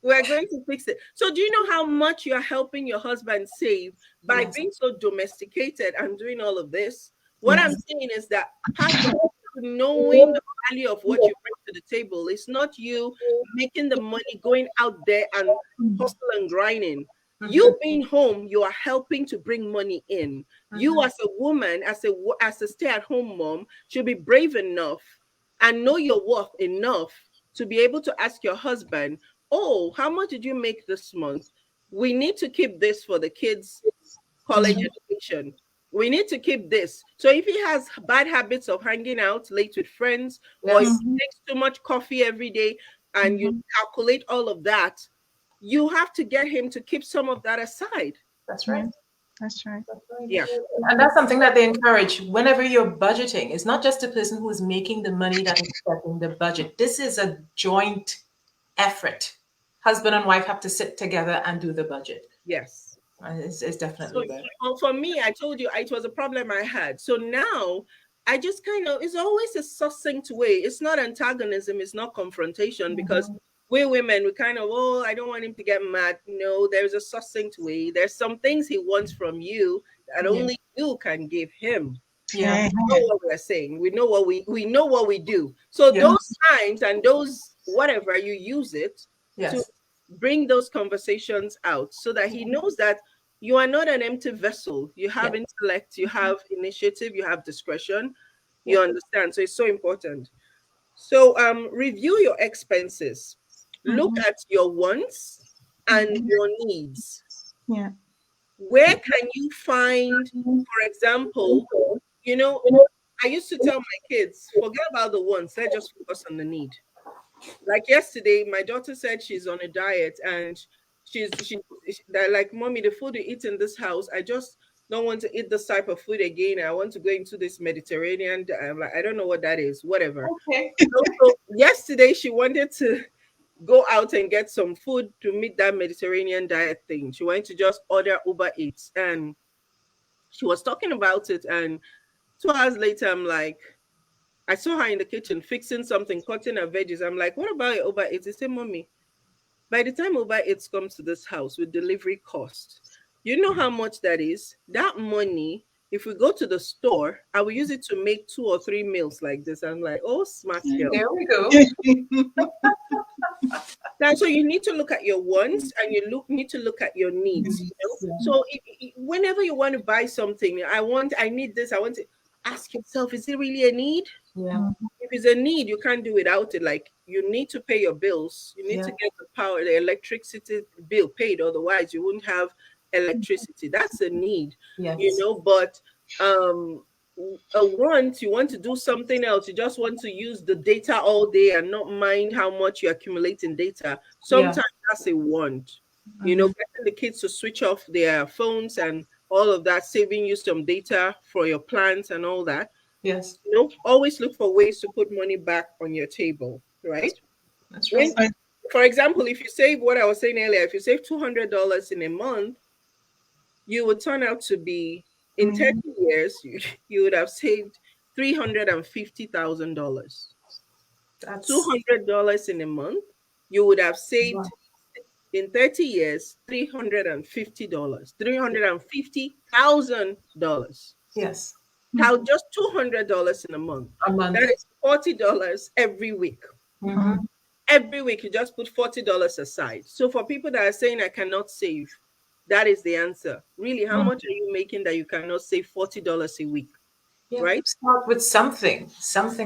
Speaker 3: We're going to fix it. So do you know how much you're helping your husband save by being so domesticated and doing all of this? What I'm saying is that part of knowing the value of what you bring to the table is not you making the money, going out there and hustle and grinding. You being home, you are helping to bring money in. You as a woman, as a stay-at-home mom, should be brave enough and know your worth enough to be able to ask your husband, oh, how much did you make this month? We need to keep this for the kids' college education. We need to keep this. So if he has bad habits of hanging out late with friends, or if he takes too much coffee every day, and you calculate all of that, you have to get him to keep some of that aside.
Speaker 2: That's right.
Speaker 1: That's right.
Speaker 3: Yeah.
Speaker 2: And that's something that they encourage whenever you're budgeting. It's not just the person who is making the money that is setting the budget. This is a joint effort. Husband and wife have to sit together and do the budget.
Speaker 3: Yes.
Speaker 2: It's definitely there.
Speaker 3: So for me, I told you it was a problem I had. So now I just it's always a succinct way. It's not antagonism, it's not confrontation, because we women, we I don't want him to get mad. No, there's a succinct way. There's some things he wants from you that only you can give him.
Speaker 2: Yeah.
Speaker 3: We know what we're saying. We know what we know what we do. So those times and those whatever, you use it to bring those conversations out, so that he knows that you are not an empty vessel. You have intellect, you have initiative, you have discretion. You understand? So it's so important. So review your expenses. Look at your wants and your needs.
Speaker 1: Yeah.
Speaker 3: Where can you find, for example, I used to tell my kids, forget about the wants, let's just focus on the need. Like yesterday, my daughter said she's on a diet, and they're like, Mommy, the food we eat in this house, I just don't want to eat this type of food again. I want to go into this Mediterranean. I'm like, I don't know what that is, whatever.
Speaker 2: Okay.
Speaker 3: So yesterday she wanted to go out and get some food to meet that Mediterranean diet thing. She wanted to just order Uber Eats, and she was talking about it. And 2 hours later, I'm like, I saw her in the kitchen fixing something, cutting her veggies. I'm like, what about your Uber Eats? She said, Mommy, by the time Uber Eats comes to this house with delivery cost, you know how much that is? That money, if we go to the store, I will use it to make 2 or 3 meals like this. I'm like, oh, smart girl.
Speaker 2: There we go.
Speaker 3: Now, so you need to look at your wants, and you need to look at your needs. So whenever you want to buy something, I need this, I want to ask yourself, is it really a need?
Speaker 2: Yeah.
Speaker 3: If it's a need, you can't do without it. Like, you need to pay your bills. You need to get the electricity bill paid. Otherwise, you wouldn't have electricity. That's a need, but a want, you want to do something else. You just want to use the data all day and not mind how much you accumulate in data. Sometimes that's a want. Getting the kids to switch off their phones and all of that, saving you some data for your plans and all that.
Speaker 2: Yes.
Speaker 3: Always look for ways to put money back on your table, right?
Speaker 2: That's right.
Speaker 3: For example, if you save, what I was saying earlier, if you save $200 in a month, you would turn out to be, in 30 years, you would have saved $350,000. That's $200 in a month, you would have saved in 30 years $350,000.
Speaker 2: Yes.
Speaker 3: How just $200 in a month. That is $40 every week. Every week you just put $40 aside. So for people that are saying I cannot save, that is the answer. Really, how much are you making that you cannot save $40 a week? Right?
Speaker 2: Start with something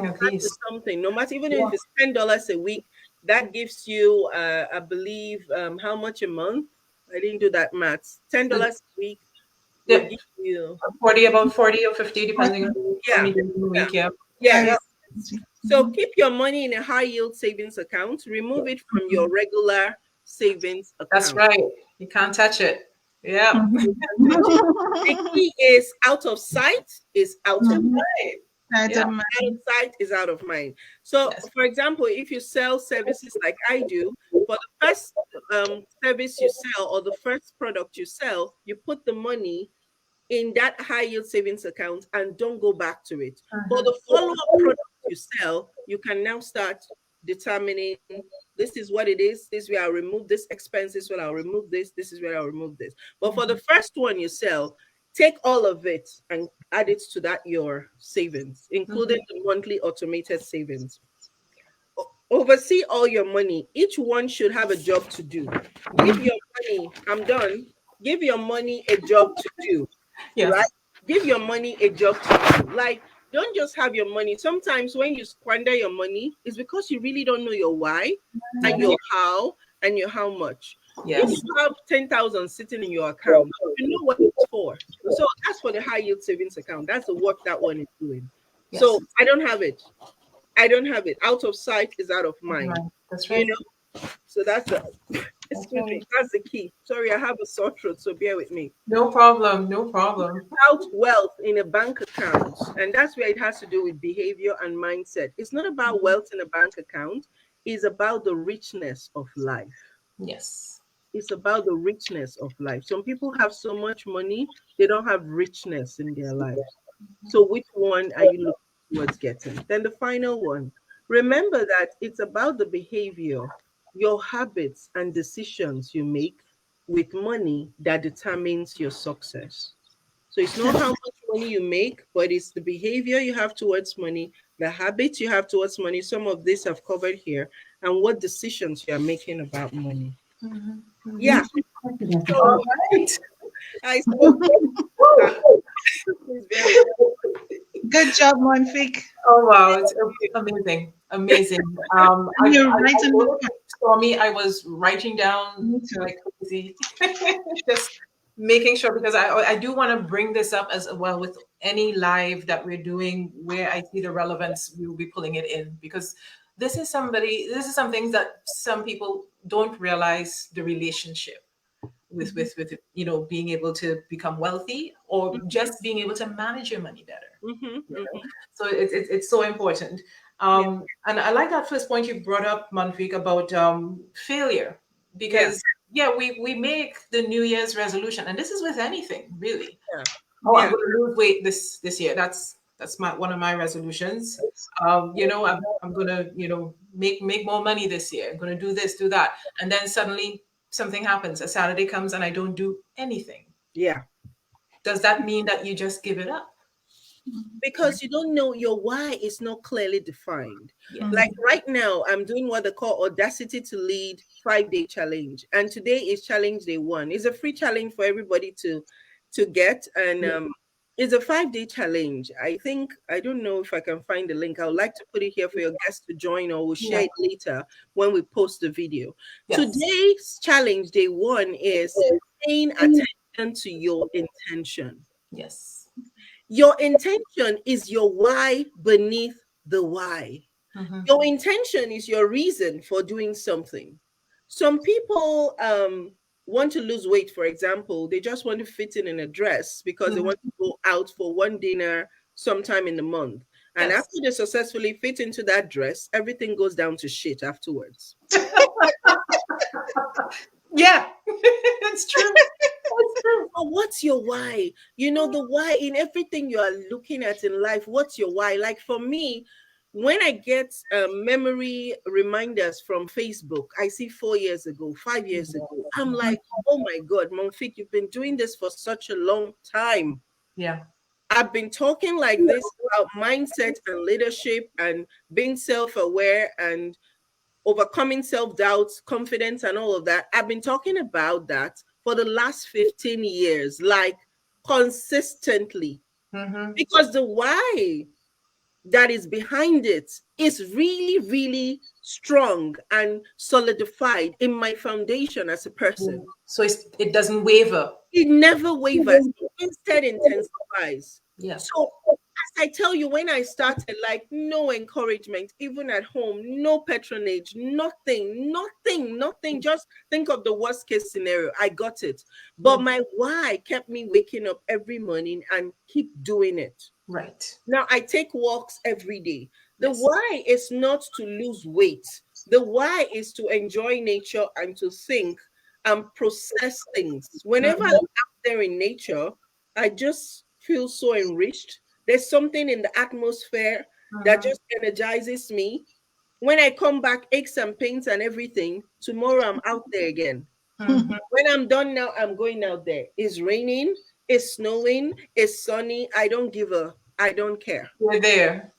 Speaker 2: at least.
Speaker 3: Something. No matter, even if it's $10 a week, that gives you, I believe, how much a month? I didn't do that maths. $10 a week.
Speaker 2: Yeah.
Speaker 3: You
Speaker 2: 40, about 40 or 50, depending on the week.
Speaker 3: Yeah. So keep your money in a high yield savings account. Remove it from your regular savings account.
Speaker 2: That's right. You can't touch it. Yeah.
Speaker 3: The key is out of sight is out of mind. Out of sight is out of mind. So, for example, if you sell services like I do, for the first service you sell or the first product you sell, you put the money in that high yield savings account and don't go back to it. For the follow-up product you sell, you can now start determining, this is what it is, this is where I'll remove this expense, this is where I'll remove this, this is where I'll remove this. But for the first one you sell, take all of it and add it to that your savings, including the monthly automated savings. Oversee all your money. Each one should have a job to do. Give your money, I'm done. Give your money a job to do. Right? Give your money a job to do. Like, don't just have your money. Sometimes when you squander your money, it's because you really don't know your why and your how and your how much. If
Speaker 2: Yes.
Speaker 3: you have 10,000 sitting in your account, you know what it's for. So that's for the high yield savings account. That's the work that one is doing.
Speaker 2: Yes.
Speaker 3: So I don't have it. I don't have it. Out of sight is out of mind.
Speaker 2: That's
Speaker 3: You
Speaker 2: right.
Speaker 3: know. So that's excuse me. That's the key. Sorry, I have a sore throat, so bear with me.
Speaker 2: No problem. No problem.
Speaker 3: Without wealth in a bank account, and that's where it has to do with behavior and mindset. It's not about wealth in a bank account. It's about the richness of life.
Speaker 2: Yes.
Speaker 3: It's about the richness of life. Some people have so much money, they don't have richness in their lives. So which one are you looking towards getting? Then the final one, remember that it's about the behavior, your habits and decisions you make with money that determines your success. So it's not how much money you make, but it's the behavior you have towards money, the habits you have towards money. Some of this I've covered here, and what decisions you are making about money. Yeah. So
Speaker 2: All right.
Speaker 3: I spoke.
Speaker 1: Good job, Monfik.
Speaker 2: Oh wow, it's amazing, amazing.
Speaker 1: You're right on the point.
Speaker 2: Stormy, I was writing down like crazy, just making sure because I do want to bring this up as well with any live that we're doing where I see the relevance, we will be pulling it in because this is some things that some people don't realize the relationship with being able to become wealthy or just being able to manage your money better. So it's so important. And I like that first point you brought up, Manfik, about failure because we make the New Year's resolution, and this is with anything really. I'm going to lose weight this year. That's one of my resolutions. I'm going to make more money this year. I'm going to do this, do that, and then suddenly something happens. A Saturday comes and I don't do anything.
Speaker 3: Yeah.
Speaker 2: Does that mean that you just give it up?
Speaker 3: Because you don't know, your why is not clearly defined. Like right now, I'm doing what they call Audacity to Lead 5-day challenge. And today is challenge day 1. It's a free challenge for everybody to get. And it's a 5-day challenge. I don't know if I can find the link. I would like to put it here for your guests to join, or we'll share it later when we post the video. Today's challenge day 1 is paying attention to your intention.
Speaker 2: Yes.
Speaker 3: Your intention is your why beneath the why. Your intention is your reason for doing something. Some people want to lose weight, for example. They just want to fit in a dress because they want to go out for one dinner sometime in the month. And after they successfully fit into that dress, everything goes down to shit afterwards.
Speaker 2: Yeah, it's true. It's true.
Speaker 3: But what's your why? You know, the why in everything you are looking at in life. What's your why? Like for me, when I get memory reminders from Facebook, I see 4 years ago, 5 years ago, I'm like, oh my God, Monfik, you've been doing this for such a long time.
Speaker 2: Yeah.
Speaker 3: I've been talking like this about mindset and leadership and being self-aware and overcoming self-doubt, confidence, and all of that. I've been talking about that for the last 15 years, like consistently. Because the why that is behind it is really, really strong and solidified in my foundation as a person.
Speaker 2: So it doesn't waver.
Speaker 3: It never wavers. It instead intensifies.
Speaker 2: Yeah.
Speaker 3: So as I tell you, when I started, like no encouragement, even at home, no patronage, nothing. Just think of the worst case scenario. I got it. But my why kept me waking up every morning and keep doing it.
Speaker 2: Right.
Speaker 3: Now I take walks every day. The why is not to lose weight. The why is to enjoy nature and to think and process things. Whenever I'm out there in nature, I just feel so enriched. There's something in the atmosphere that just energizes me. When I come back, aches and pains and everything, tomorrow I'm out there again. When I'm done now, I'm going out there. It's raining, it's snowing, it's sunny. I don't care.
Speaker 2: You're there.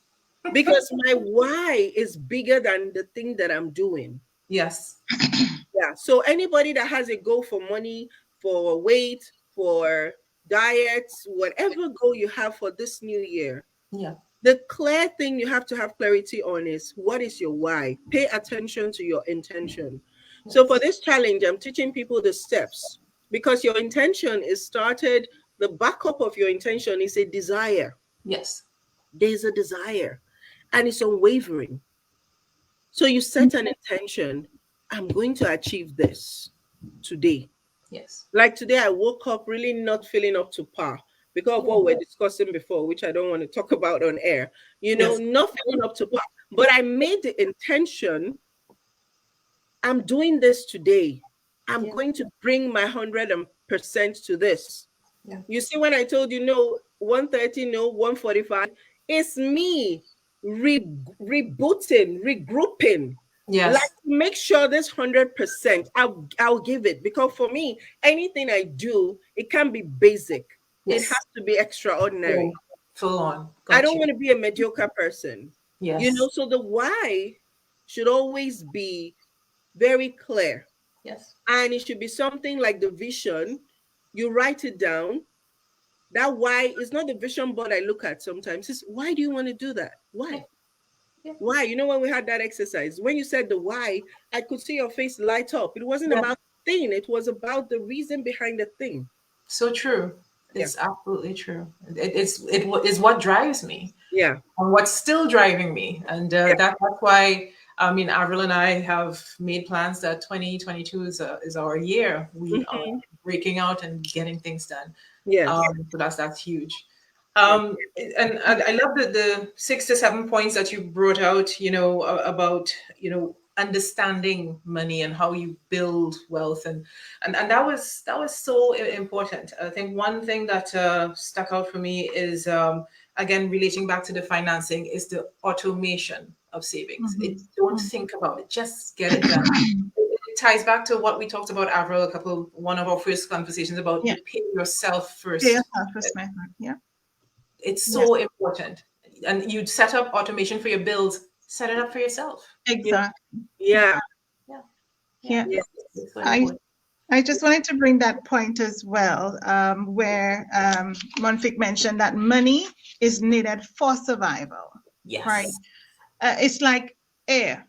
Speaker 3: Because my why is bigger than the thing that I'm doing.
Speaker 2: Yes.
Speaker 3: Yeah. So anybody that has a goal for money, for weight, for diets, whatever goal you have for this new year, the clear thing you have to have clarity on is what is your why. Pay attention to your intention. So for this challenge, I'm teaching people the steps, because your intention is started. The backup of your intention is a desire.
Speaker 2: Yes.
Speaker 3: There's a desire, and it's unwavering. So you set an intention. I'm going to achieve this today.
Speaker 2: Yes.
Speaker 3: Like today, I woke up really not feeling up to par because of what we're discussing before, which I don't want to talk about on air. Not feeling up to par. But I made the intention, I'm doing this today. I'm going to bring my 100% to this.
Speaker 2: Yeah.
Speaker 3: You see, when I told you no, 130, no, 145, it's me rebooting, regrouping.
Speaker 2: Yes.
Speaker 3: Like, make sure this 100%, I'll give it, because for me, anything I do, it can be basic.
Speaker 2: Yes.
Speaker 3: It has to be extraordinary.
Speaker 2: Full on.
Speaker 3: I don't want to be a mediocre person.
Speaker 2: Yes.
Speaker 3: So the why should always be very clear.
Speaker 2: Yes.
Speaker 3: And it should be something like the vision. You write it down. That why is not the vision board I look at sometimes. It's why do you want to do that? Why?
Speaker 2: Yeah.
Speaker 3: Why? When we had that exercise, when you said the why, I could see your face light up. It wasn't about the thing. It was about the reason behind the thing.
Speaker 2: So true. It's absolutely true. It is what drives me.
Speaker 3: Yeah.
Speaker 2: And what's still driving me. And that's why, Avril and I have made plans that 2022 is our year. We are breaking out and getting things done.
Speaker 3: Yes.
Speaker 2: So that's huge. And I love the 6 to 7 points that you brought out, about, understanding money and how you build wealth. And that was so important. I think one thing that stuck out for me is, again, relating back to the financing, is the automation of savings. Don't think about it, just get it done. It ties back to what we talked about, Avril, one of our first conversations about pay yourself first.
Speaker 1: Pay yourself first, my friend. Yeah.
Speaker 2: It's so important. And you'd set up automation for your bills, set it up for yourself.
Speaker 1: Exactly.
Speaker 3: Yeah.
Speaker 1: Yeah.
Speaker 2: So
Speaker 1: I just wanted to bring that point as well, where Monfik mentioned that money is needed for survival.
Speaker 2: Yes.
Speaker 1: Right. It's like air.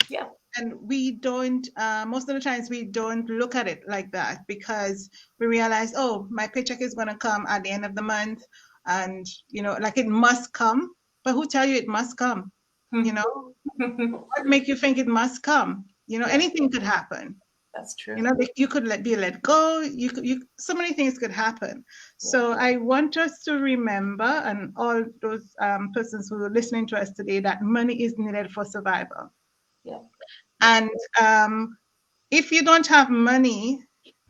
Speaker 2: Yeah.
Speaker 1: And we don't, most of the times we don't look at it like that, because we realize, oh, my paycheck is going to come at the end of the month. And, like it must come. But who tell you it must come? What make you think it must come? Anything could happen.
Speaker 2: That's true.
Speaker 1: You could be let go. So many things could happen. So I want us to remember, and all those persons who are listening to us today, that money is needed for survival.
Speaker 2: Yeah.
Speaker 1: And if you don't have money,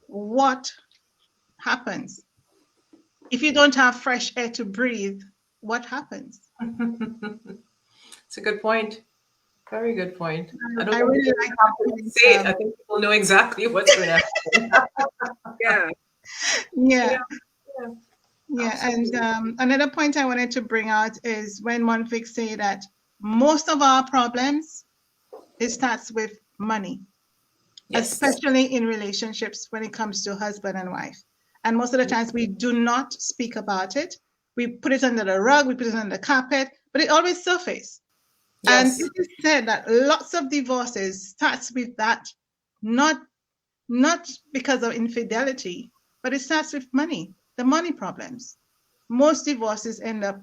Speaker 1: what happens? If you don't have fresh air to breathe, what happens?
Speaker 2: It's a good point. Very good point.
Speaker 1: I really like
Speaker 2: to say it. I think people know exactly what's going to happen.
Speaker 1: Yeah. And another point I wanted to bring out is when Monfik say that most of our problems, it starts with money, especially in relationships when it comes to husband and wife. And most of the times we do not speak about it. We put it under the rug, we put it under the carpet, but it always surfaces. Yes. And it is said that lots of divorces starts with that, not because of infidelity, but it starts with money, the money problems. Most divorces end up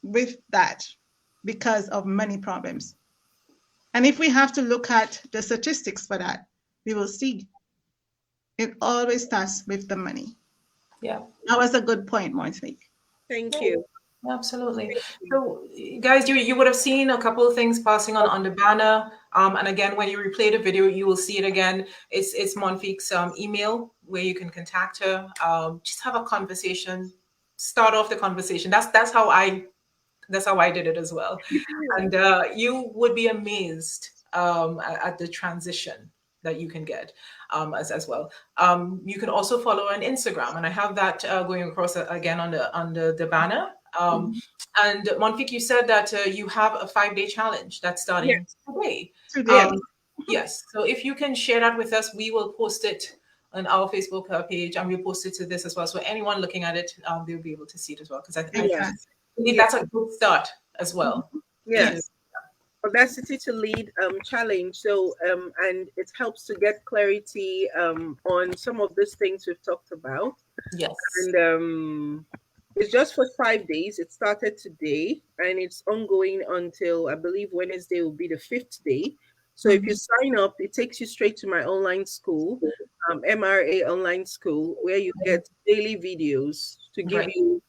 Speaker 1: with that because of money problems. And if we have to look at the statistics for that, we will see it always starts with the money.
Speaker 2: Yeah.
Speaker 1: That was a good point, Monfik.
Speaker 3: Thank you.
Speaker 2: Absolutely. So, guys, you would have seen a couple of things passing on the banner. And again, when you replay the video, you will see it again. It's Monfik's email where you can contact her. Just have a conversation. Start off the conversation. That's how I did it as well. And you would be amazed at the transition that you can get as well. You can also follow her on Instagram, and I have that going across again on the banner. And Monfik, you said that you have a 5-day challenge that's starting today. Yes. So if you can share that with us, we will post it on our Facebook page, and we'll post it to this as well. So anyone looking at it, they'll be able to see it as well. Because I think that's a good start as well.
Speaker 3: Yes. Audacity to Lead challenge. So and it helps to get clarity on some of these things we've talked about.
Speaker 2: Yes.
Speaker 3: And it's just for 5 days. It started today and it's ongoing until I believe Wednesday will be the 5th day. So if you sign up, it takes you straight to my online school, MRA online school, where you get daily videos to give you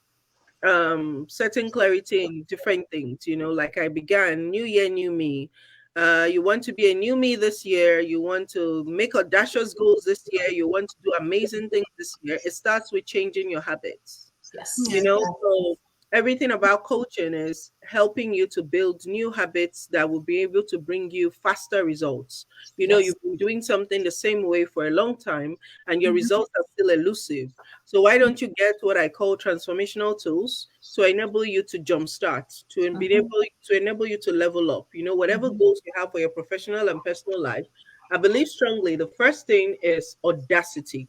Speaker 3: certain clarity in different things. You know, like I began new year, new me. You want to be a new me this year. You want to make audacious goals this year. You want to do amazing things this year. It starts with changing your habits.
Speaker 2: Yes.
Speaker 3: You know, so everything about coaching is helping you to build new habits that will be able to bring you faster results. You know, you've been doing something the same way for a long time and your results are still elusive. So why don't you get what I call transformational tools to enable you to jumpstart, to enable you to level up, you know, whatever goals you have for your professional and personal life. I believe strongly the first thing is audacity.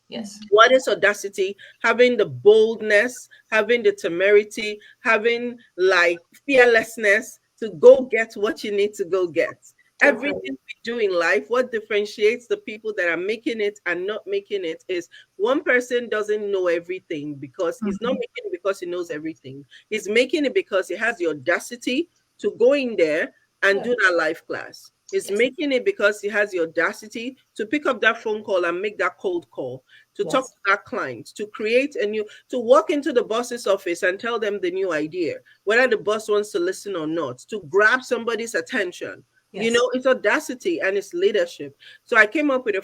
Speaker 2: Yes.
Speaker 3: What is audacity? Having the boldness, having the temerity, having like fearlessness to go get what you need to go get. Everything we do in life, what differentiates the people that are making it and not making it is one person doesn't know everything because he's not making it because he knows everything. He's making it because he has the audacity to go in there and do that live class. He's making it because he has the audacity to pick up that phone call and make that cold call, to talk to that client, to create to walk into the boss's office and tell them the new idea, whether the boss wants to listen or not, to grab somebody's attention. You know, it's audacity and it's leadership. So I came up with a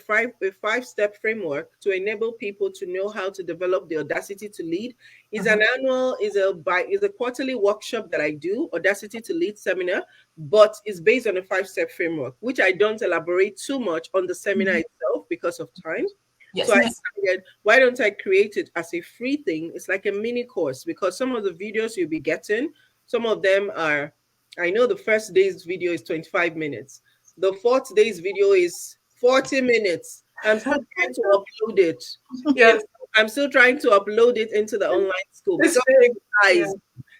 Speaker 3: five-step framework to enable people to know how to develop the audacity to lead. It's an annual, is a quarterly workshop that I do, Audacity to Lead seminar, but it's based on a 5-step framework, which I don't elaborate too much on the seminar itself because of time. So I decided, why don't I create it as a free thing? It's like a mini course because some of the videos you'll be getting, some of them are, I know the first day's video is 25 minutes. The 4th day's video is 40 minutes. I'm still trying to upload it. Yes, I'm still trying to upload it into the online school.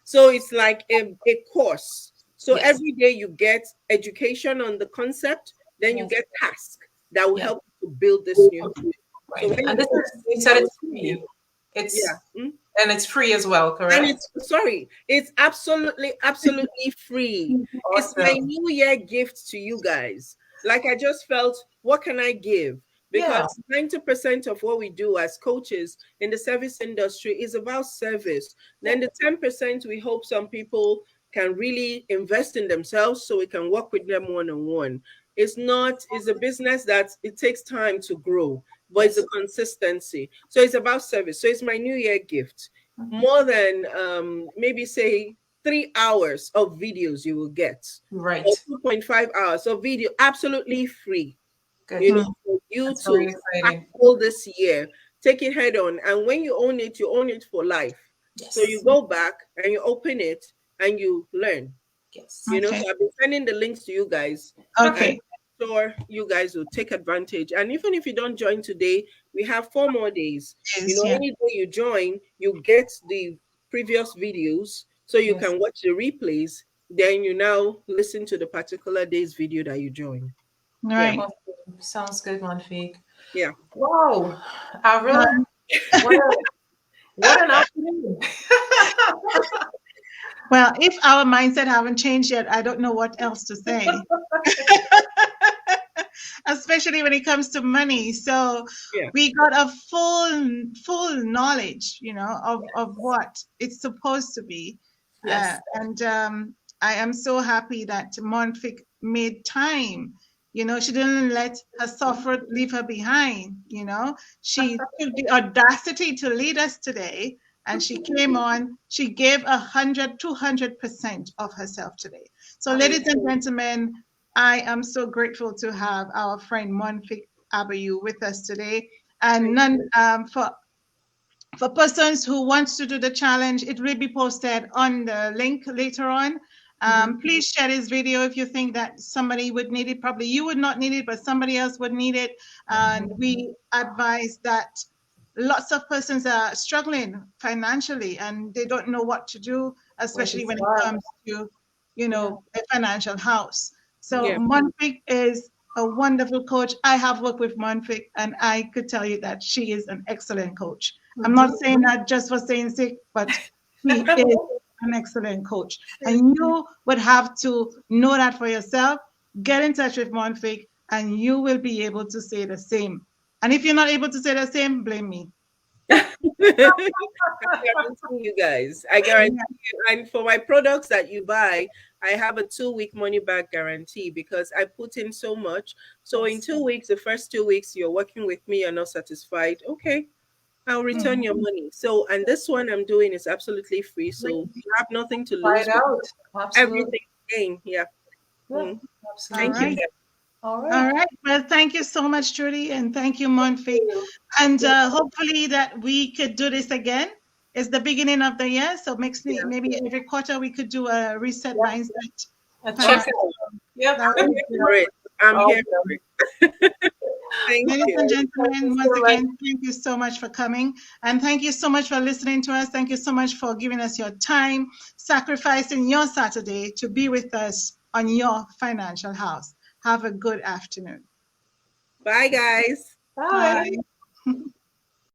Speaker 3: So it's like a course. So every day you get education on the concept, then you get tasks that will help you to build this new.
Speaker 2: So and this is, you said it's free. It's and it's free as well, correct?
Speaker 3: And it's absolutely free. Awesome. It's my New Year gift to you guys. Like I just felt, what can I give? Because 90% of what we do as coaches in the service industry is about service. Then the 10% we hope some people can really invest in themselves so we can work with them one-on-one. It's a business that it takes time to grow, but it's a consistency. So it's about service. So it's my New Year gift. More than maybe say 3 hours of videos you will get.
Speaker 2: Right.
Speaker 3: Or 2.5 hours of video, absolutely free.
Speaker 2: Good.
Speaker 3: You know, for you to tackle this year, take it head on. And when you own it for life. Yes. So you go back and you open it and you learn.
Speaker 2: Yes.
Speaker 3: You know, so I've been sending the links to you guys.
Speaker 1: Okay.
Speaker 3: I'm sure you guys will take advantage. And even if you don't join today, we have 4 more days. Yes, any day you join, you get the previous videos so you can watch the replays. Then you now listen to the particular day's video that you join.
Speaker 1: Right.
Speaker 2: Sounds good, Monfig.
Speaker 3: Yeah.
Speaker 2: Wow. I really what an afternoon.
Speaker 1: Well, if our mindset haven't changed yet, I don't know what else to say. Especially when it comes to money. So we got a full knowledge, you know, of what it's supposed to be. Yes. And I am so happy that Monfig made time. You know, she didn't let her suffer leave her behind. You know, she took the audacity to lead us today. And she came on, she gave 200% of herself today. So ladies and gentlemen, I am so grateful to have our friend Monfig Abayu with us today. And for persons who want to do the challenge, it will be posted on the link later on. Please share this video if you think that somebody would need it. Probably you would not need it, but somebody else would need it. And we advise that lots of persons are struggling financially and they don't know what to do, especially when it comes to you know, a financial house. So
Speaker 3: Yeah.
Speaker 1: Monfig is a wonderful coach. I have worked with Monfig, and I could tell you that she is an excellent coach. I'm not saying that just for saying sick, but she is an excellent coach. And you would have to know that for yourself. Get in touch with Monfig, and you will be able to say the same. And if you're not able to say the same, blame me.
Speaker 3: I guarantee you guys. I guarantee you. And for my products that you buy, I have a 2-week money back guarantee because I put in so much. So in 2 weeks, the first 2 weeks you're working with me, you're not satisfied. Okay, I'll return your money. So, and this one I'm doing is absolutely free. So you have nothing to
Speaker 2: Try
Speaker 3: lose.
Speaker 2: it out. Absolutely.
Speaker 3: Everything gain. Yeah.
Speaker 2: Yeah,
Speaker 3: Thank
Speaker 1: All
Speaker 3: you.
Speaker 1: right.
Speaker 2: All right.
Speaker 1: All right. Well, thank you so much, Trudy, and thank you, Monfig. And hopefully that we could do this again. It's the beginning of the year, so maybe every quarter we could do a reset mindset.
Speaker 2: Check it out. Yep.
Speaker 3: Great. I'm here. Thank
Speaker 1: Ladies
Speaker 3: you.
Speaker 1: and gentlemen, once again, thank you so much for coming. And thank you so much for listening to us. Thank you so much for giving us your time, sacrificing your Saturday to be with us on your financial house. Have a good afternoon.
Speaker 3: Bye, guys.
Speaker 2: Bye.
Speaker 1: Bye.